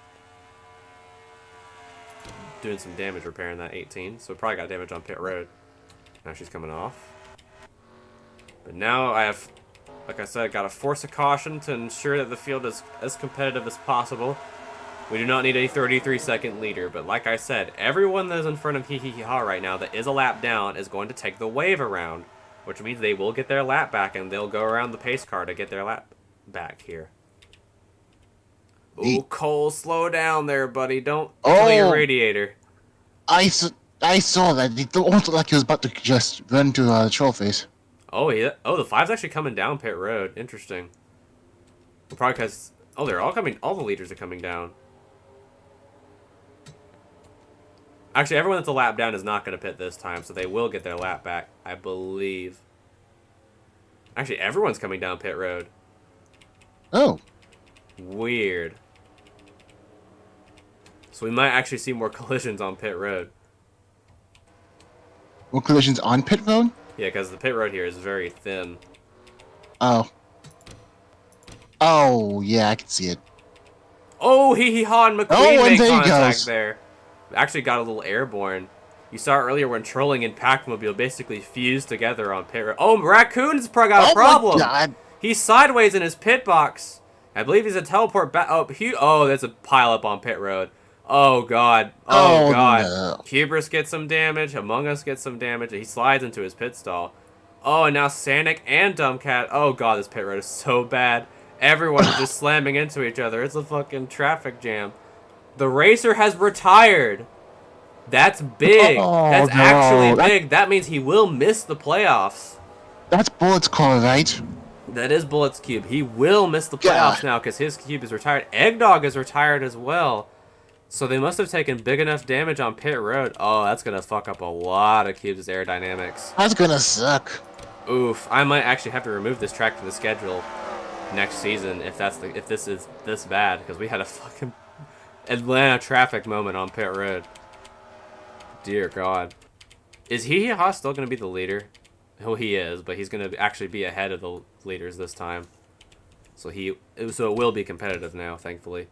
Doing some damage repairing that 18. So probably got damage on pit road. Now she's coming off. But now I have, like I said, got to force a caution to ensure that the field is as competitive as possible. We do not need a 33-second leader, but like I said, everyone that is in front of Hee right now that is a lap down is going to take the wave around, which means they will get their lap back, and they'll go around the pace car to get their lap back here. Ooh, Cole, slow down there, buddy. Don't kill your radiator. I saw that. It looked like he was about to just run to the trophies. Oh, yeah. Oh, the 5's actually coming down pit road. Interesting. Well, probably because... Oh, they're all coming... All the leaders are coming down. Actually, everyone that's a lap down is not going to pit this time, so they will get their lap back, I believe. Actually, everyone's coming down pit road. Oh. Weird. So we might actually see more collisions on pit road. More collisions on pit road? Yeah, because the pit road here is very thin. Oh. Oh, yeah, I can see it. Oh, hee-hee-haw and McQueen Oh, and made there he contact goes. there. Actually got a little airborne. You saw it earlier when Trolling and Packmobile basically fused together on pit road. Oh, Raccoon's got a problem. My God. He's sideways in his pit box. I believe he's a teleport back. Oh, there's a pileup on pit road. Oh, God. Oh, Oh, God. no. Hubris gets some damage. Among Us gets some damage. He slides into his pit stall. Oh, and now Sanic and Dumbcat. Oh, God, this pit road is so bad. Everyone is just slamming into each other. It's a fucking traffic jam. The racer has retired. That's big. Oh, That's no. actually big. That means he will miss the playoffs. That's Bullet's call, right? That is Bullet's cube. He will miss the playoffs now because his cube is retired. Eggdog is retired as well. So they must have taken big enough damage on pit road. Oh, that's going to fuck up a lot of cubes' aerodynamics. That's gonna suck. Oof. I might actually have to remove this track from the schedule next season if this is this bad, because we had a fucking Atlanta traffic moment on pit road. Dear God. Is Hee-Haw still going to be the leader? Oh, he is, but he's going to actually be ahead of the leaders this time. So it will be competitive now, thankfully.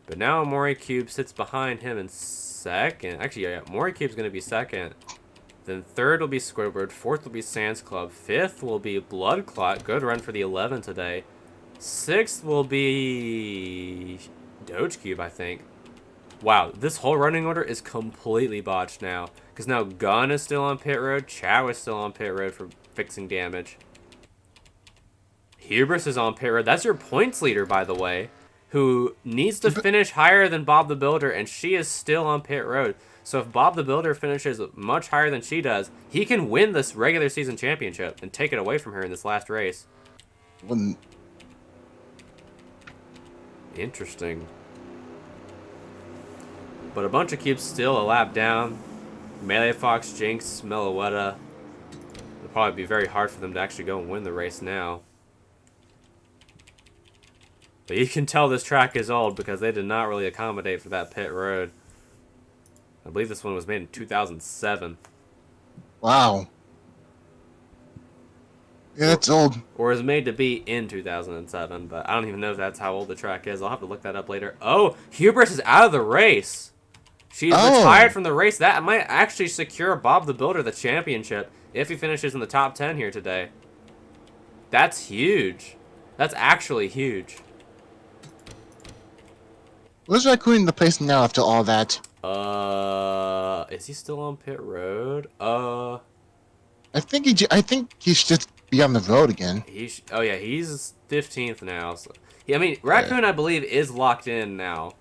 But now Mori Cube sits behind him in second. Actually, yeah, Mori Cube's going to be second. Then third will be Squidward. Fourth will be Sans Club. Fifth will be Blood Clot. Good run for the 11 today. Sixth will be Doge Cube, I think. Wow, this whole running order is completely botched now. Because now Gun is still on pit road. Chow is still on pit road for fixing damage. Hubris is on pit road. That's your points leader, by the way, who needs to finish higher than Bob the Builder, and she is still on pit road. So if Bob the Builder finishes much higher than she does, he can win this regular season championship and take it away from her in this last race. When... Interesting. But a bunch of cubes still a lap down. Melee Fox, Jinx, Meloetta. It'll probably be very hard for them to actually go and win the race now. But you can tell this track is old because they did not really accommodate for that pit road. I believe this one was made in 2007. Wow. Yeah, that's old. Or was made to be in 2007, but I don't even know if that's how old the track is. I'll have to look that up later. Oh, Hubris is out of the race. She's retired from the race. That might actually secure Bob the Builder the championship if he finishes in the top 10 here today. That's huge. That's actually huge. Where's Raccoon in the place now after all that? Is he still on pit road? I think he should just be on the road again. Oh yeah, he's 15th now. So. I mean, Raccoon, I believe, is locked in now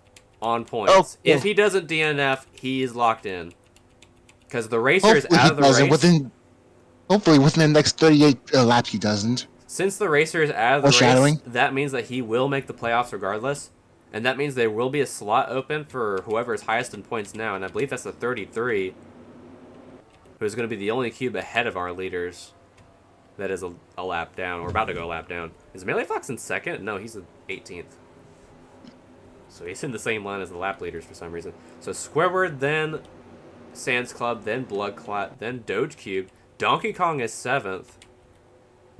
on points. Oh, yeah. If he doesn't DNF, he is locked in. Because the racer is out of the race. Hopefully within the next 38 laps he doesn't. Since the racer is out of the race, that means that he will make the playoffs regardless. And that means there will be a slot open for whoever is highest in points now. And I believe that's the 33. Who's going to be the only cube ahead of our leaders. That is a lap down. We're about to go a lap down. Is Melee Fox in second? No, he's in 18th. So he's in the same line as the lap leaders for some reason. So Squidward, then Sans Club, then Blood Clot, then Doge Cube. Donkey Kong is 7th.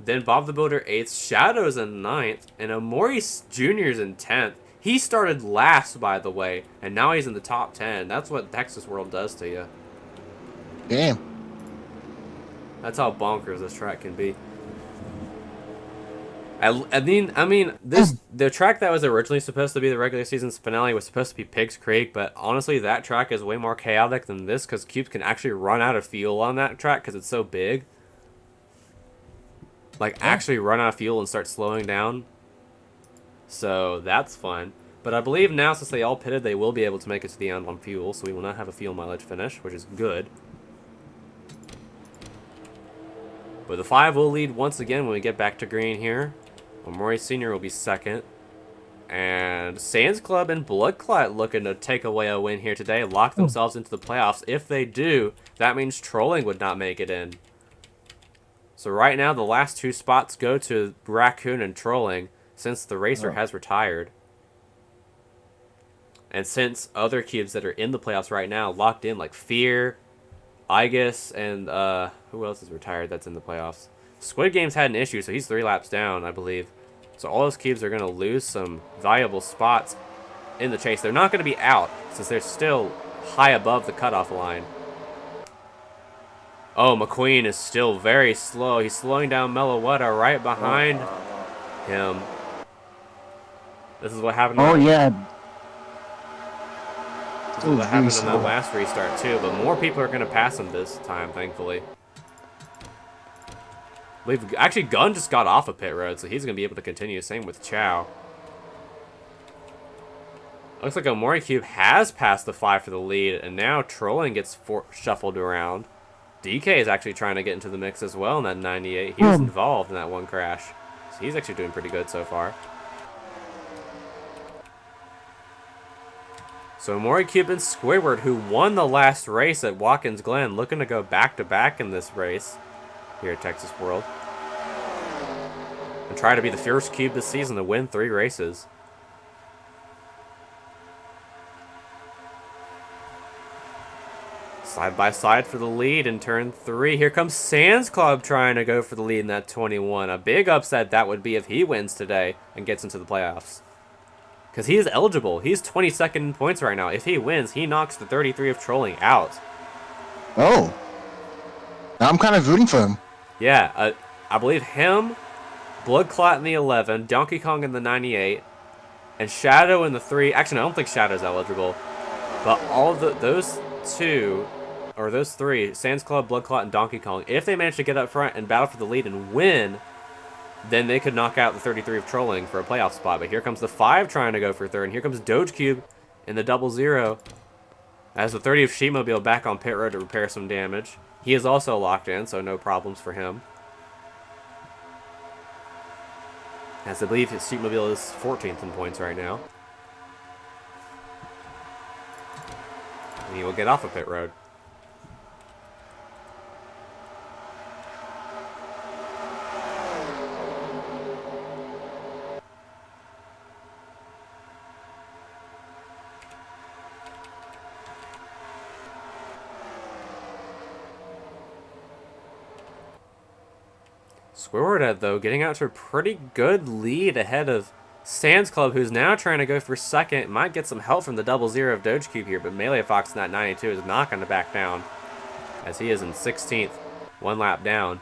Then Bob the Builder 8th. Shadow's in 9th. And Amori Jr.'s in 10th. He started last, by the way. And now he's in the top 10. That's what Texas World does to you. Damn. That's how bonkers this track can be. I mean, the track that was originally supposed to be the regular season's finale was supposed to be Pigs Creek, but honestly, that track is way more chaotic than this because cubes can actually run out of fuel on that track because it's so big. Like, actually run out of fuel and start slowing down. So, that's fun. But I believe now, since they all pitted, they will be able to make it to the end on fuel, so we will not have a fuel mileage finish, which is good. But the 5 will lead once again when we get back to green here. Amori Sr. will be second. And Sands Club and Blood Clot looking to take away a win here today. Lock themselves into the playoffs. If they do, that means Trolling would not make it in. So right now, the last 2 spots go to Raccoon and Trolling, since the Racer has retired. And since other cubes that are in the playoffs right now locked in, like Fear, Igus, and who else is retired that's in the playoffs? Squid Game's had an issue, so he's 3 laps down, I believe. So all those cubes are going to lose some valuable spots in the chase. They're not going to be out, since they're still high above the cutoff line. Oh, McQueen is still very slow. He's slowing down Meloetta right behind him. This is what happened. Oh, yeah. This is what happened in that last restart, too. But more people are going to pass him this time, thankfully. Actually, Gunn just got off of pit road, so he's going to be able to continue. Same with Chow. Looks like Omori Cube has passed the 5 for the lead, and now Trolling gets shuffled around. DK is actually trying to get into the mix as well in that 98. He was involved in that one crash. So he's actually doing pretty good so far. So Omori Cube and Squidward, who won the last race at Watkins Glen, looking to go back-to-back in this race here at Texas World. And try to be the first cube this season to win 3 races. Side by side for the lead in turn 3. Here comes Sands Club trying to go for the lead in that 21. A big upset that would be if he wins today and gets into the playoffs. Because he is eligible. He's 22nd in points right now. If he wins, he knocks the 33 of Trolling out. Oh. Now I'm kind of rooting for him. Yeah, I believe him, Blood Clot in the 11, Donkey Kong in the 98, and Shadow in the 3. Actually, I don't think Shadow's eligible. But all of those 2, or those 3, Sands Club, Blood Clot, and Donkey Kong, if they manage to get up front and battle for the lead and win, then they could knock out the 33 of Trolling for a playoff spot. But here comes the 5 trying to go for 3rd, and here comes Doge Cube in the 00. As the 30 of Sheepmobile back on pit road to repair some damage. He is also locked in, so no problems for him. As I believe his Sheepmobile is 14th in points right now. And he will get off of pit road. Squidward, though, getting out to a pretty good lead ahead of Sands Club, who's now trying to go for 2nd. Might get some help from the 00 of Doge Cube here, but Melee Fox in that 92 is not going to back down, as he is in 16th, 1 lap down.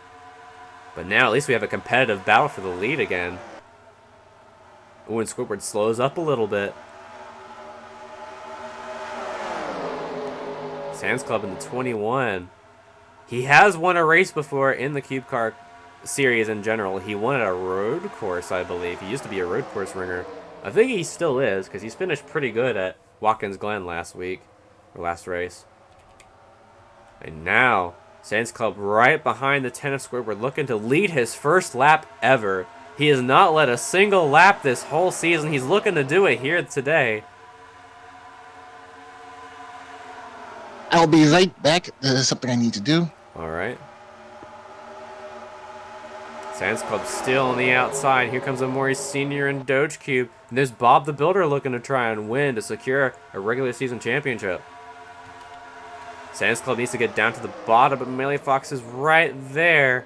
But now at least we have a competitive battle for the lead again. Ooh, and Squidward slows up a little bit. Sands Club in the 21. He has won a race before in the Cubecar series in general. He won at a road course, I believe. He used to be a road course ringer. I think he still is, because he's finished pretty good at Watkins Glen last week, or last race. And now, Sands Club right behind the 10 of Squidward, looking to lead his first lap ever. He has not led a single lap this whole season. He's looking to do it here today. I'll be right back. There's something I need to do. All right. Sands Club still on the outside. Here comes Omori Sr. and Doge Cube. And there's Bob the Builder looking to try and win to secure a regular season championship. Sands Club needs to get down to the bottom, but Melee Fox is right there.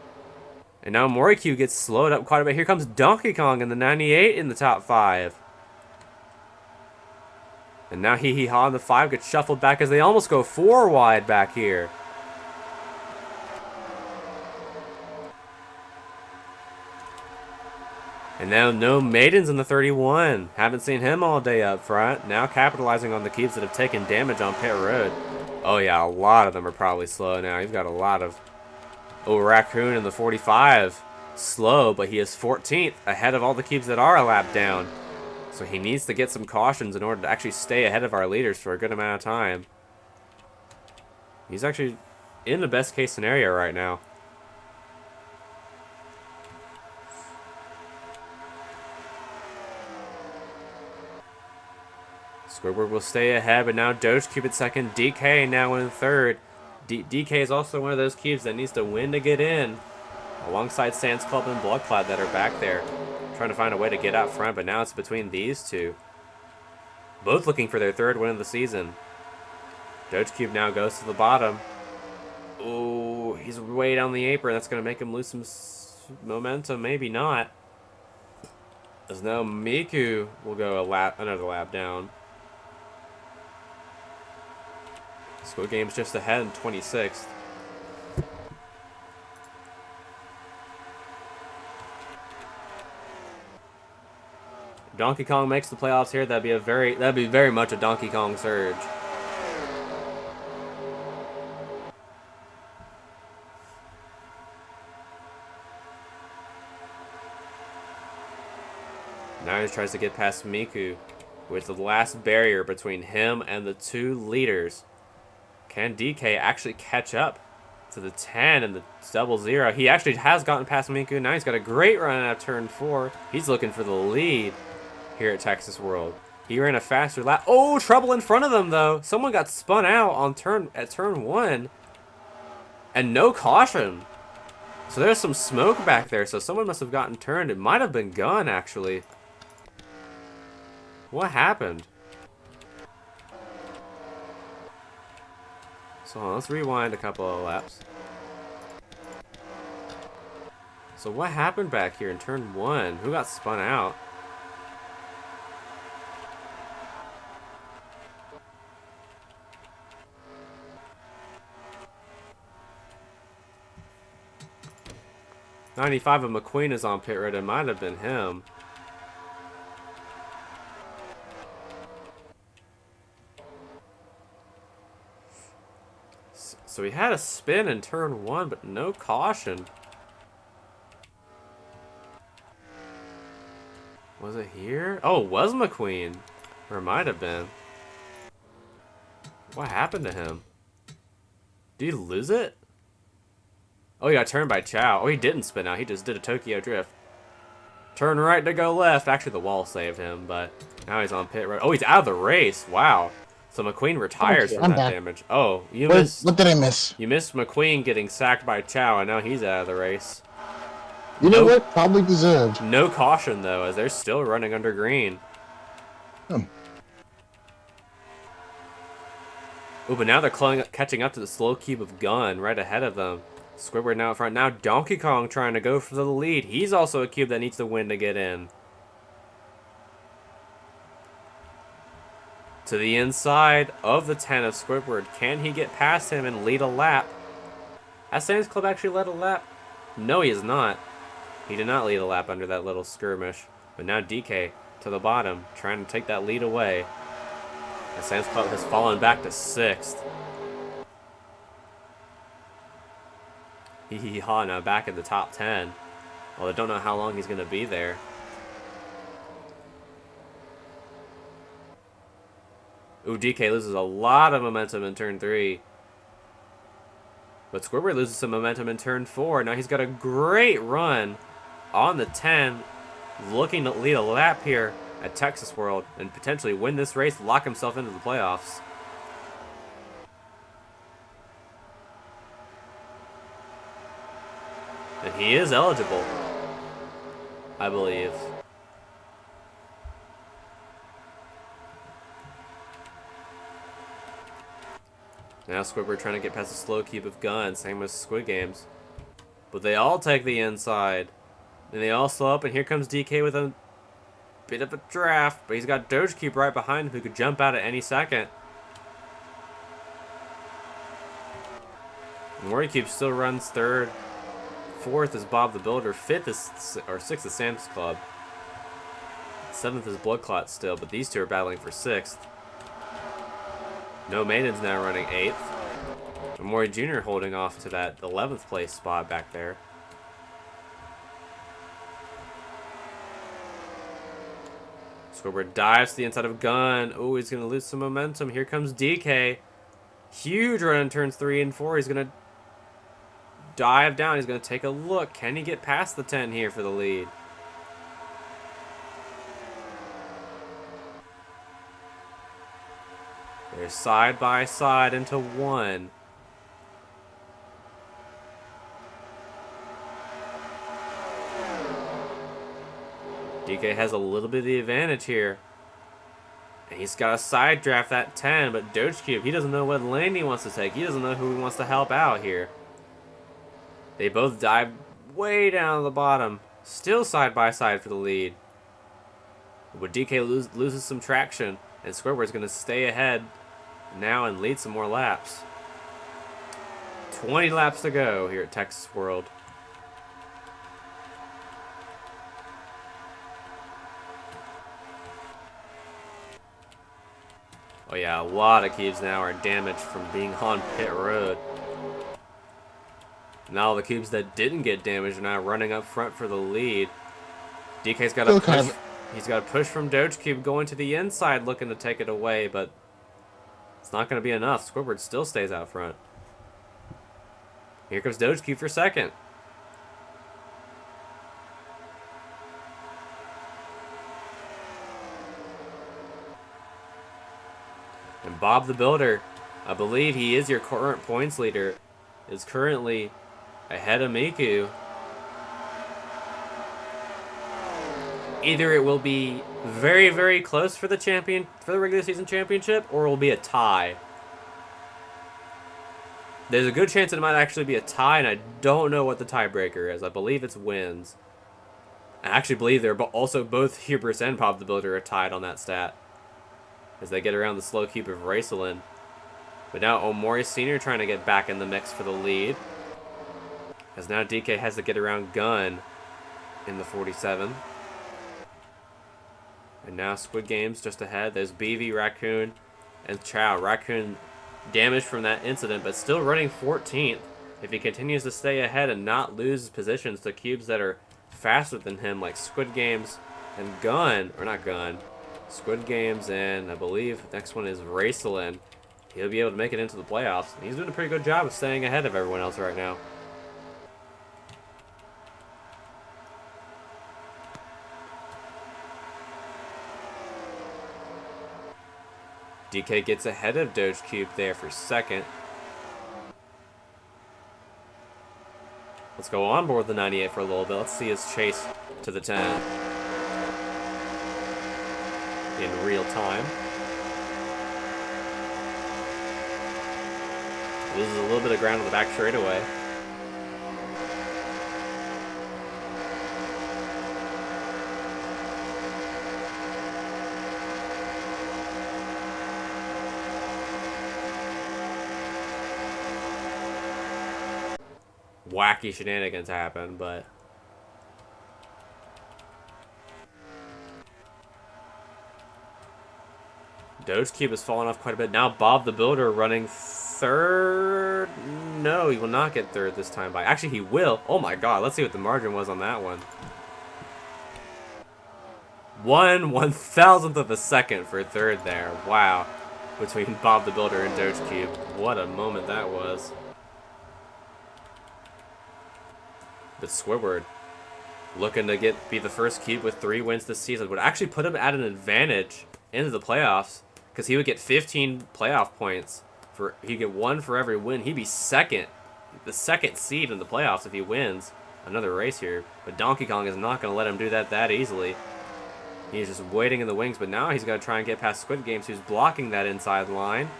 And now Omori Cube gets slowed up quite a bit. Here comes Donkey Kong in the 98 in the top 5. And now Hee Hee Ha in the 5 gets shuffled back as they almost go 4 wide back here. And now no Maidens in the 31. Haven't seen him all day up front. Now capitalizing on the cubes that have taken damage on pit road. Oh yeah, a lot of them are probably slow now. You've got a lot of... Oh, Raccoon in the 45. Slow, but he is 14th, ahead of all the cubes that are a lap down. So he needs to get some cautions in order to actually stay ahead of our leaders for a good amount of time. He's actually in the best case scenario right now. Squidward will stay ahead, but now Doge Cube at second. DK now in third. DK is also one of those cubes that needs to win to get in, alongside Sans Club and Blood Cloud that are back there, trying to find a way to get out front, but now it's between these two. Both looking for their third win of the season. Doge Cube now goes to the bottom. Ooh, he's way down the apron. That's going to make him lose some momentum. Maybe not. As now Miku will go another lap down. Squid Game's just ahead in 26th. Donkey Kong makes the playoffs here. That'd be very much a Donkey Kong surge. Now he tries to get past Miku, with the last barrier between him and the two leaders. Can DK actually catch up to the 10 and the 00? He actually has gotten past Miku. Now he's got a great run out of turn 4. He's looking for the lead here at Texas World. He ran a faster lap. Oh, trouble in front of them though. Someone got spun out on turn 1, and no caution. So there's some smoke back there. So someone must have gotten turned. It might have been Gunn actually. What happened? So let's rewind a couple of laps. So what happened back here in turn 1? Who got spun out? $95 of McQueen is on pit road. It might have been him. So he had a spin in turn 1, but no caution. Was it here? Oh, it was McQueen. Or it might have been. What happened to him? Did he lose it? Oh, he got turned by Chow. Oh, he didn't spin out. He just did a Tokyo drift. Turn right to go left. Actually, the wall saved him, but now he's on pit road. Oh, he's out of the race. Wow. So McQueen retires from that damage. Oh, what did I miss? You missed McQueen getting sacked by Chow, and now he's out of the race. You know what? Probably deserved. No caution, though, as they're still running under green. Ooh, but now they're catching up to the slow cube of Gun right ahead of them. Squidward now in front. Now Donkey Kong trying to go for the lead. He's also a cube that needs to win to get in. To the inside of the 10 of Squidward. Can he get past him and lead a lap? Has Sans Club actually led a lap? No, he is not. He did not lead a lap under that little skirmish. But now DK to the bottom, trying to take that lead away. And Sans Club has fallen back to 6th. Hee-hee-ha, now back in the top 10. Well, I don't know how long he's going to be there. Ooh, DK loses a lot of momentum in turn 3. But Squidward loses some momentum in turn 4. Now he's got a great run on the 10, looking to lead a lap here at Texas World and potentially win this race, lock himself into the playoffs. And he is eligible, I believe. Now Squidward trying to get past the slow cube of Gun, same as Squid Games. But they all take the inside. And they all slow up, and here comes DK with a bit of a draft. But he's got Doge Cube right behind him who could jump out at any second. And Mori Cube still runs 3rd. 4th is Bob the Builder. 6th is Sam's Club. 7th is Blood Clot still, but these two are battling for 6th. No Maiden's now running 8th. And Mori Jr. holding off to that 11th place spot back there. Squidward dives to the inside of Gun. Oh, he's going to lose some momentum. Here comes DK. Huge run in turns 3 and 4. He's going to dive down. He's going to take a look. Can he get past the 10 here for the lead? They're side by side into one. DK has a little bit of the advantage here. And he's got to side draft that 10, but Doge Cube, he doesn't know what lane he wants to take. He doesn't know who he wants to help out here. They both dive way down to the bottom. Still side by side for the lead. But DK loses some traction, and Squidward's going to stay ahead now and lead some more laps. 20 laps to go here at Texas World. Oh yeah, a lot of cubes now are damaged from being on pit road. Now the cubes that didn't get damaged are now running up front for the lead. DK's got to push. He's got to push from Doge Cube going to the inside, looking to take it away, but it's not going to be enough. Squidward still stays out front. Here comes Doge Cube for second. And Bob the Builder, I believe he is your current points leader, is currently ahead of Miku. Either it will be very, very close for the regular season championship, or it will be a tie. There's a good chance it might actually be a tie, and I don't know what the tiebreaker is. I believe it's wins. I actually believe they're also both Hubris and Bob the Builder are tied on that stat as they get around the slow cube of Racelin. But now Omori Sr. trying to get back in the mix for the lead, as now DK has to get around Gun in the 47. And now Squid Game's just ahead. There's BV, Raccoon, and Chow. Raccoon damaged from that incident, but still running 14th. If he continues to stay ahead and not lose positions to cubes that are faster than him, like Squid Games and Gun, or not Gun, Squid Games and I believe the next one is Racelin, he'll be able to make it into the playoffs. And he's doing a pretty good job of staying ahead of everyone else right now. DK gets ahead of Doge Cube there for second. Let's go on board the 98 for a little bit. Let's see his chase to the 10 in real time. Loses a little bit of ground on the back straightaway. Wacky shenanigans happen, but Doge Cube has fallen off quite a bit. Now Bob the Builder running third. No, he will not get third this time by. Actually, he will. Oh my god, let's see what the margin was on that one. 1/1000th of a second for third there. Wow. Between Bob the Builder and Doge Cube. What a moment that was. But Squidward looking to be the first cube with 3 wins this season would actually put him at an advantage into the playoffs, because he would get 15 playoff points. He'd get 1 for every win. He'd be second, the second seed in the playoffs if he wins another race here. But Donkey Kong is not going to let him do that easily. He's just waiting in the wings, but now he's going to try and get past Squid Games, who's blocking that inside line.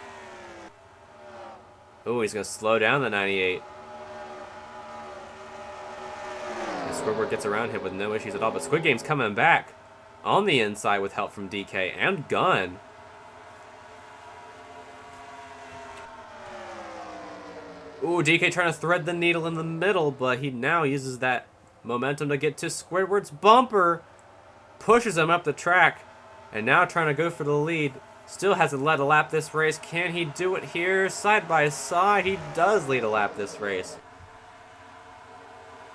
Oh, he's going to slow down the 98. Squidward gets around him with no issues at all, but Squid Game's coming back on the inside with help from DK and Gun. Ooh, DK trying to thread the needle in the middle, but he now uses that momentum to get to Squidward's bumper. Pushes him up the track, and now trying to go for the lead. Still hasn't led a lap this race. Can he do it here? Side by side, he does lead a lap this race.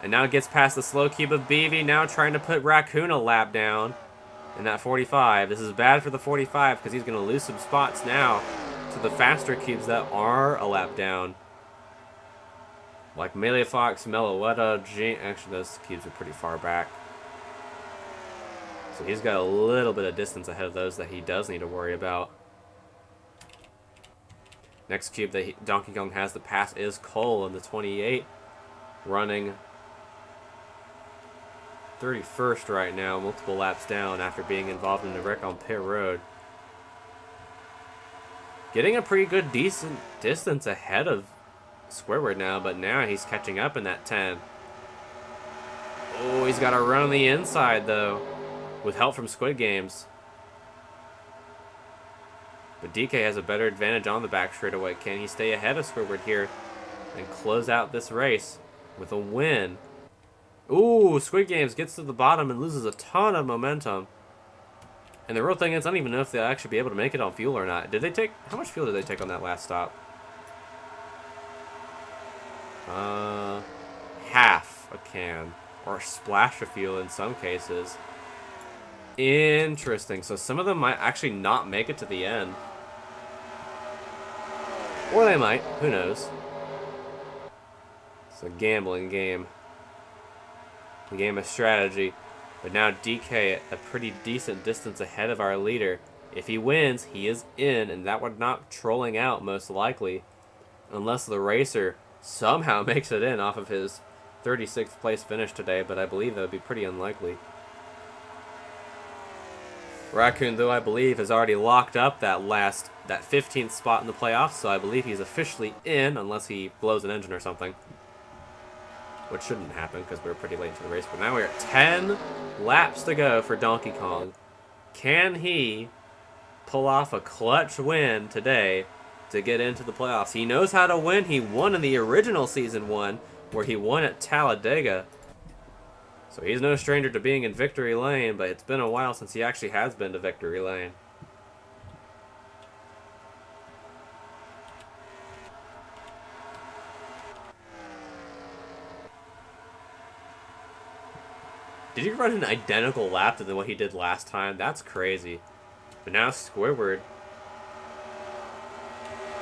And now gets past the slow cube of BV, now trying to put Raccoon a lap down in that 45. This is bad for the 45 because he's going to lose some spots now to the faster cubes that are a lap down. Like Melee Fox, Meloetta, actually those cubes are pretty far back. So he's got a little bit of distance ahead of those that he does need to worry about. Next cube that Donkey Kong has to pass is Cole in the 28, running 31st right now, multiple laps down after being involved in a wreck on pit road. Getting a pretty good, decent distance ahead of Squidward now, but now he's catching up in that 10. Oh, he's got to run on the inside, though, with help from Squid Games. But DK has a better advantage on the back straightaway. Can he stay ahead of Squidward here and close out this race with a win? Ooh, Squid Games gets to the bottom and loses a ton of momentum. And the real thing is, I don't even know if they'll actually be able to make it on fuel or not. Did they take... How much fuel did they take on that last stop? Half a can. Or a splash of fuel in some cases. Interesting. So some of them might actually not make it to the end. Or they might. Who knows? It's a gambling game. A game of strategy. But now DK a pretty decent distance ahead of our leader. If he wins, he is in, and that would knock trolling out most likely. Unless the racer somehow makes it in off of his 36th place finish today, but I believe that would be pretty unlikely. Raccoon, though, I believe, has already locked up that 15th spot in the playoffs, so I believe he's officially in, unless he blows an engine or something. Which shouldn't happen, because we're pretty late into the race. But now we're at 10 laps to go for Donkey Kong. Can he pull off a clutch win today to get into the playoffs? He knows how to win. He won in the original Season 1, where he won at Talladega. So he's no stranger to being in victory lane, but it's been a while since he actually has been to victory lane. Did he run an identical lap to what he did last time? That's crazy. But now Squidward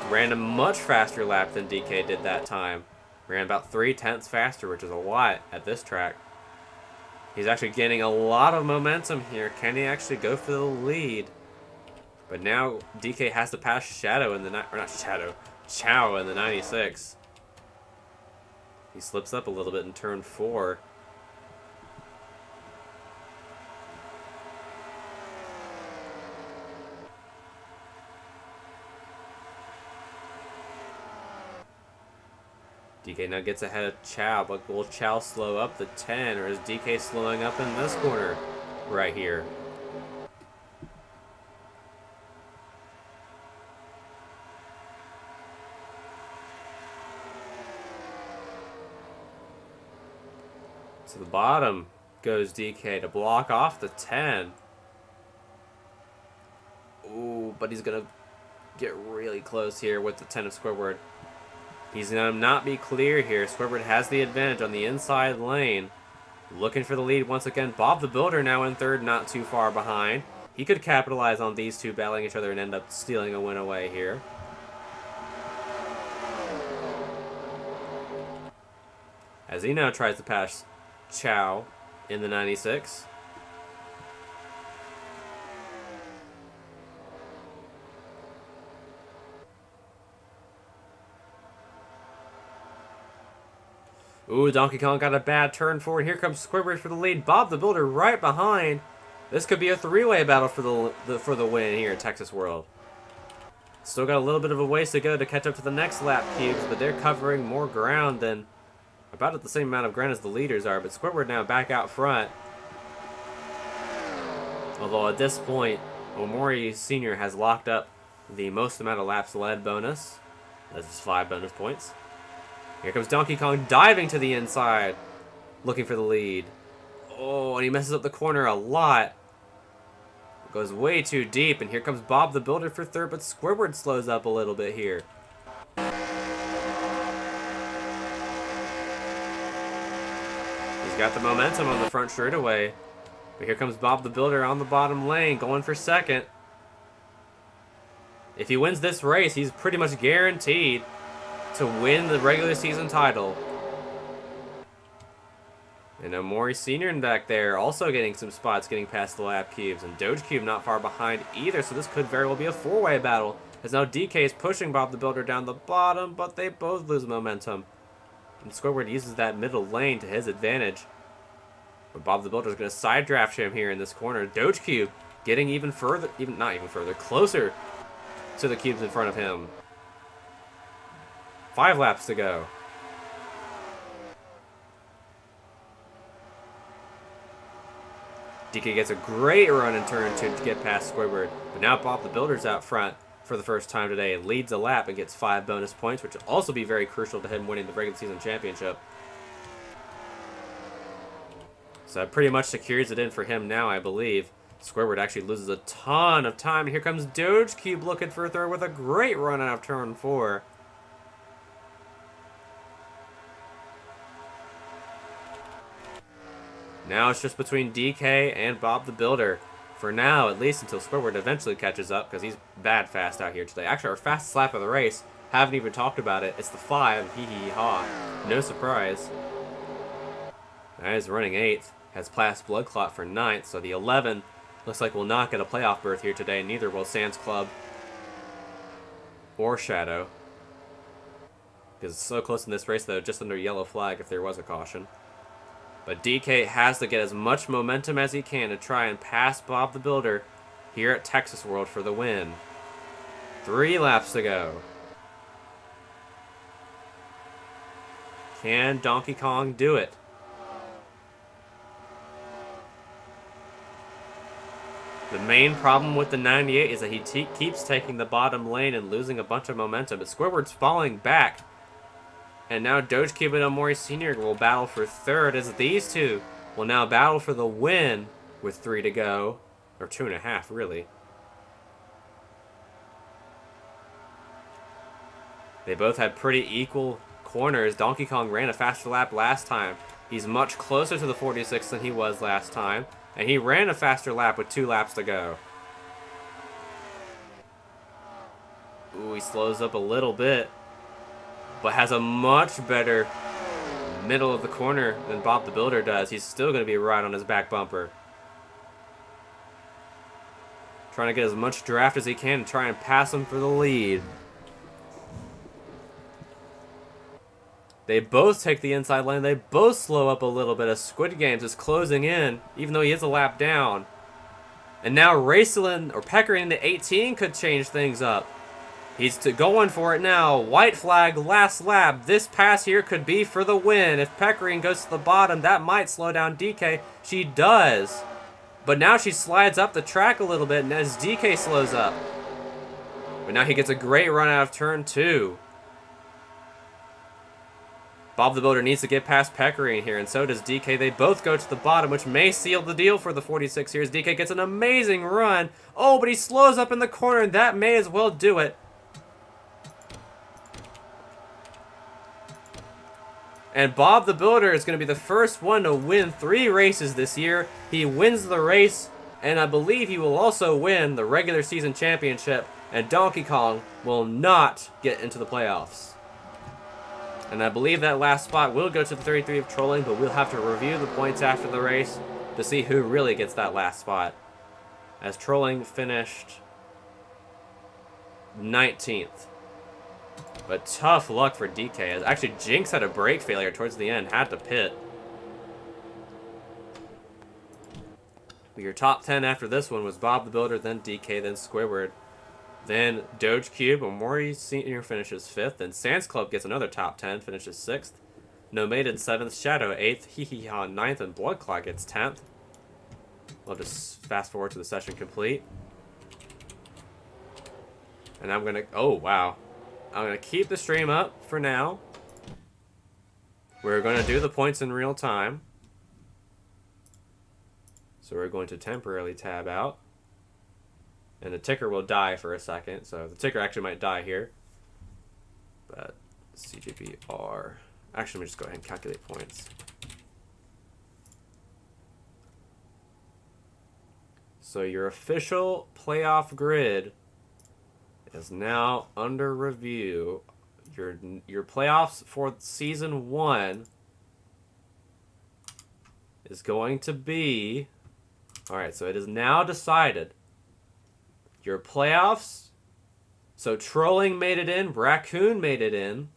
ran a much faster lap than DK did that time. Ran about 3/10 faster, which is a lot at this track. He's actually gaining a lot of momentum here. Can he actually go for the lead? But now DK has to pass Shadow in the Chow in the 96. He slips up a little bit in turn 4. DK now gets ahead of Chow, but will Chow slow up the 10, or is DK slowing up in this corner right here? To the bottom goes DK to block off the 10. Ooh, but he's going to get really close here with the 10 of Squidward. He's going to not be clear here. Squidward has the advantage on the inside lane. Looking for the lead once again. Bob the Builder now in third, not too far behind. He could capitalize on these two battling each other and end up stealing a win away here. As he now tries to pass Chow in the 96. Ooh, Donkey Kong got a bad turn forward. Here comes Squidward for the lead. Bob the Builder right behind. This could be a three-way battle for the win here at Texas World. Still got a little bit of a ways to go to catch up to the next lap cubes, but they're covering more ground than about at the same amount of ground as the leaders are. But Squidward now back out front. Although at this point, Omori Sr. has locked up the most amount of laps led bonus. That's 5 bonus points. Here comes Donkey Kong diving to the inside, looking for the lead. Oh, and he messes up the corner a lot. Goes way too deep, and here comes Bob the Builder for third, but Squidward slows up a little bit here. He's got the momentum on the front straightaway. But here comes Bob the Builder on the bottom lane, going for second. If he wins this race, he's pretty much guaranteed to win the regular season title. And Omori Sr. back there also getting some spots, getting past the lap cubes. And Doge Cube not far behind either, so this could very well be a 4-way battle As now DK is pushing Bob the Builder down the bottom, but they both lose momentum. And Squidward uses that middle lane to his advantage. But Bob the Builder is going to side draft him here in this corner. Doge Cube getting even further, not even further, closer to the cubes in front of him. 5 laps to go. DK gets a great run in turn 2 to get past Squidward. But now Bob the Builder's out front for the first time today. Leads a lap and gets 5 bonus points, which will also be very crucial to him winning the regular season championship. So that pretty much secures it in for him now, I believe. Squidward actually loses a ton of time. And here comes Doge Cube looking for a third with a great run out of turn 4. Now it's just between DK and Bob the Builder. For now, at least until Squidward eventually catches up, because he's bad fast out here today. Actually, our fastest lap of the race, haven't even talked about it. It's the 5, hee hee ha. No surprise. That is running 8th. Has passed Blood Clot for 9th, so the 11 looks like will not get a playoff berth here today. Neither will Sands Club or Shadow. Because it's so close in this race, though, just under yellow flag if there was a caution. But DK has to get as much momentum as he can to try and pass Bob the Builder here at Texas World for the win. 3 laps to go. Can Donkey Kong do it? The main problem with the 98 is that he keeps taking the bottom lane and losing a bunch of momentum. But Squidward's falling back. And now Doge Cube and Omori Sr. will battle for 3rd as these two will now battle for the win with 3 to go. Or 2.5, really. They both had pretty equal corners. Donkey Kong ran a faster lap last time. He's much closer to the 46 than he was last time. And he ran a faster lap with 2 laps to go. Ooh, he slows up a little bit. But has a much better middle of the corner than Bob the Builder does. He's still going to be right on his back bumper. Trying to get as much draft as he can to try and pass him for the lead. They both take the inside lane. They both slow up a little bit as Squid Games is closing in, even though he is a lap down. And now Racelin or Peckering into 18 could change things up. He's going for it now. White flag, last lap. This pass here could be for the win. If Peckering goes to the bottom, that might slow down DK. She does. But now she slides up the track a little bit, and as DK slows up. But now he gets a great run out of turn 2. Bob the Builder needs to get past Peckering here, and so does DK. They both go to the bottom, which may seal the deal for the 46 here. DK gets an amazing run. Oh, but he slows up in the corner, and that may as well do it. And Bob the Builder is going to be the first one to win 3 races this year. He wins the race, and I believe he will also win the regular season championship. And Donkey Kong will not get into the playoffs. And I believe that last spot will go to the 33 of Trolling, but we'll have to review the points after the race to see who really gets that last spot. As Trolling finished 19th. But tough luck for DK. Actually, Jinx had a brake failure towards the end. Had to pit. But your top 10 after this one was Bob the Builder, then DK, then Squidward. Then Doge Cube, Omori Sr. finishes 5th. Then Sans Club gets another top 10, finishes 6th. No Maiden 7th. Shadow 8th. Hee Hee Ha 9th. And Blood Clot gets 10th. We'll just fast forward to the session complete. And I'm going to... Oh, wow. I'm going to keep the stream up for now. We're going to do the points in real time. So we're going to temporarily tab out. And the ticker will die for a second. So the ticker actually might die here. But CGB are... Actually, let me just go ahead and calculate points. So your official playoff grid is now under review. Your playoffs for season 1 is going to be... Alright, so it is now decided. Your playoffs So Trolling made it in, Raccoon made it in,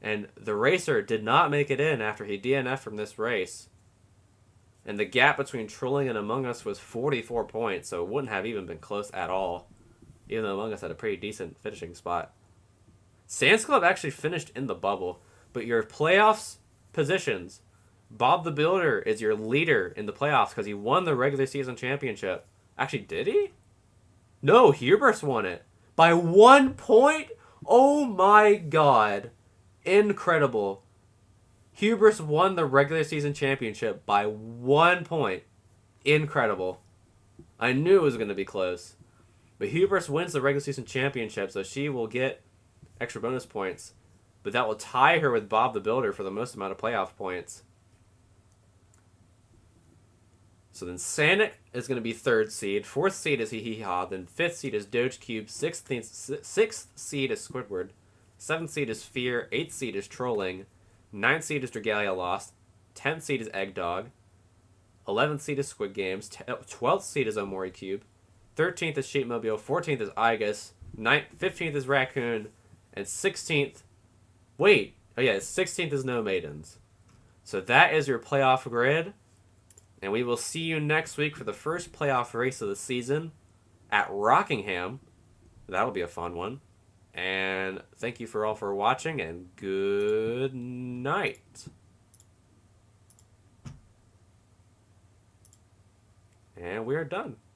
and the Racer did not make it in after he DNF'd from this race. And the gap between Trolling and Among Us was 44 points, so it wouldn't have even been close at all, even though Among Us had a pretty decent finishing spot. Sans Club actually finished in the bubble, but your playoffs positions, Bob the Builder is your leader in the playoffs because he won the regular season championship. Actually, did he? No, Hubris won it. By 1 point? Oh my god. Incredible. Hubris won the regular season championship by 1 point. Incredible. I knew it was going to be close. But Hubris wins the regular season championship, so she will get extra bonus points. But that will tie her with Bob the Builder for the most amount of playoff points. So then Sanic is going to be 3rd seed. 4th seed is Hee Hee Ha. Then 5th seed is Doge Cube. 6th seed is Squidward. 7th seed is Fear. 8th seed is Trolling. 9th seed is Dragalia Lost. 10th seed is Egg Dog. 11th seed is Squid Games. 12th seed is Omori Cube. 13th is Sheepmobile. 14th is Igus. 15th is Raccoon. And 16th... Wait. Oh yeah, 16th is No Maidens. So that is your playoff grid. And we will see you next week for the first playoff race of the season at Rockingham. That'll be a fun one. And thank you for all for watching, and good night. And we are done.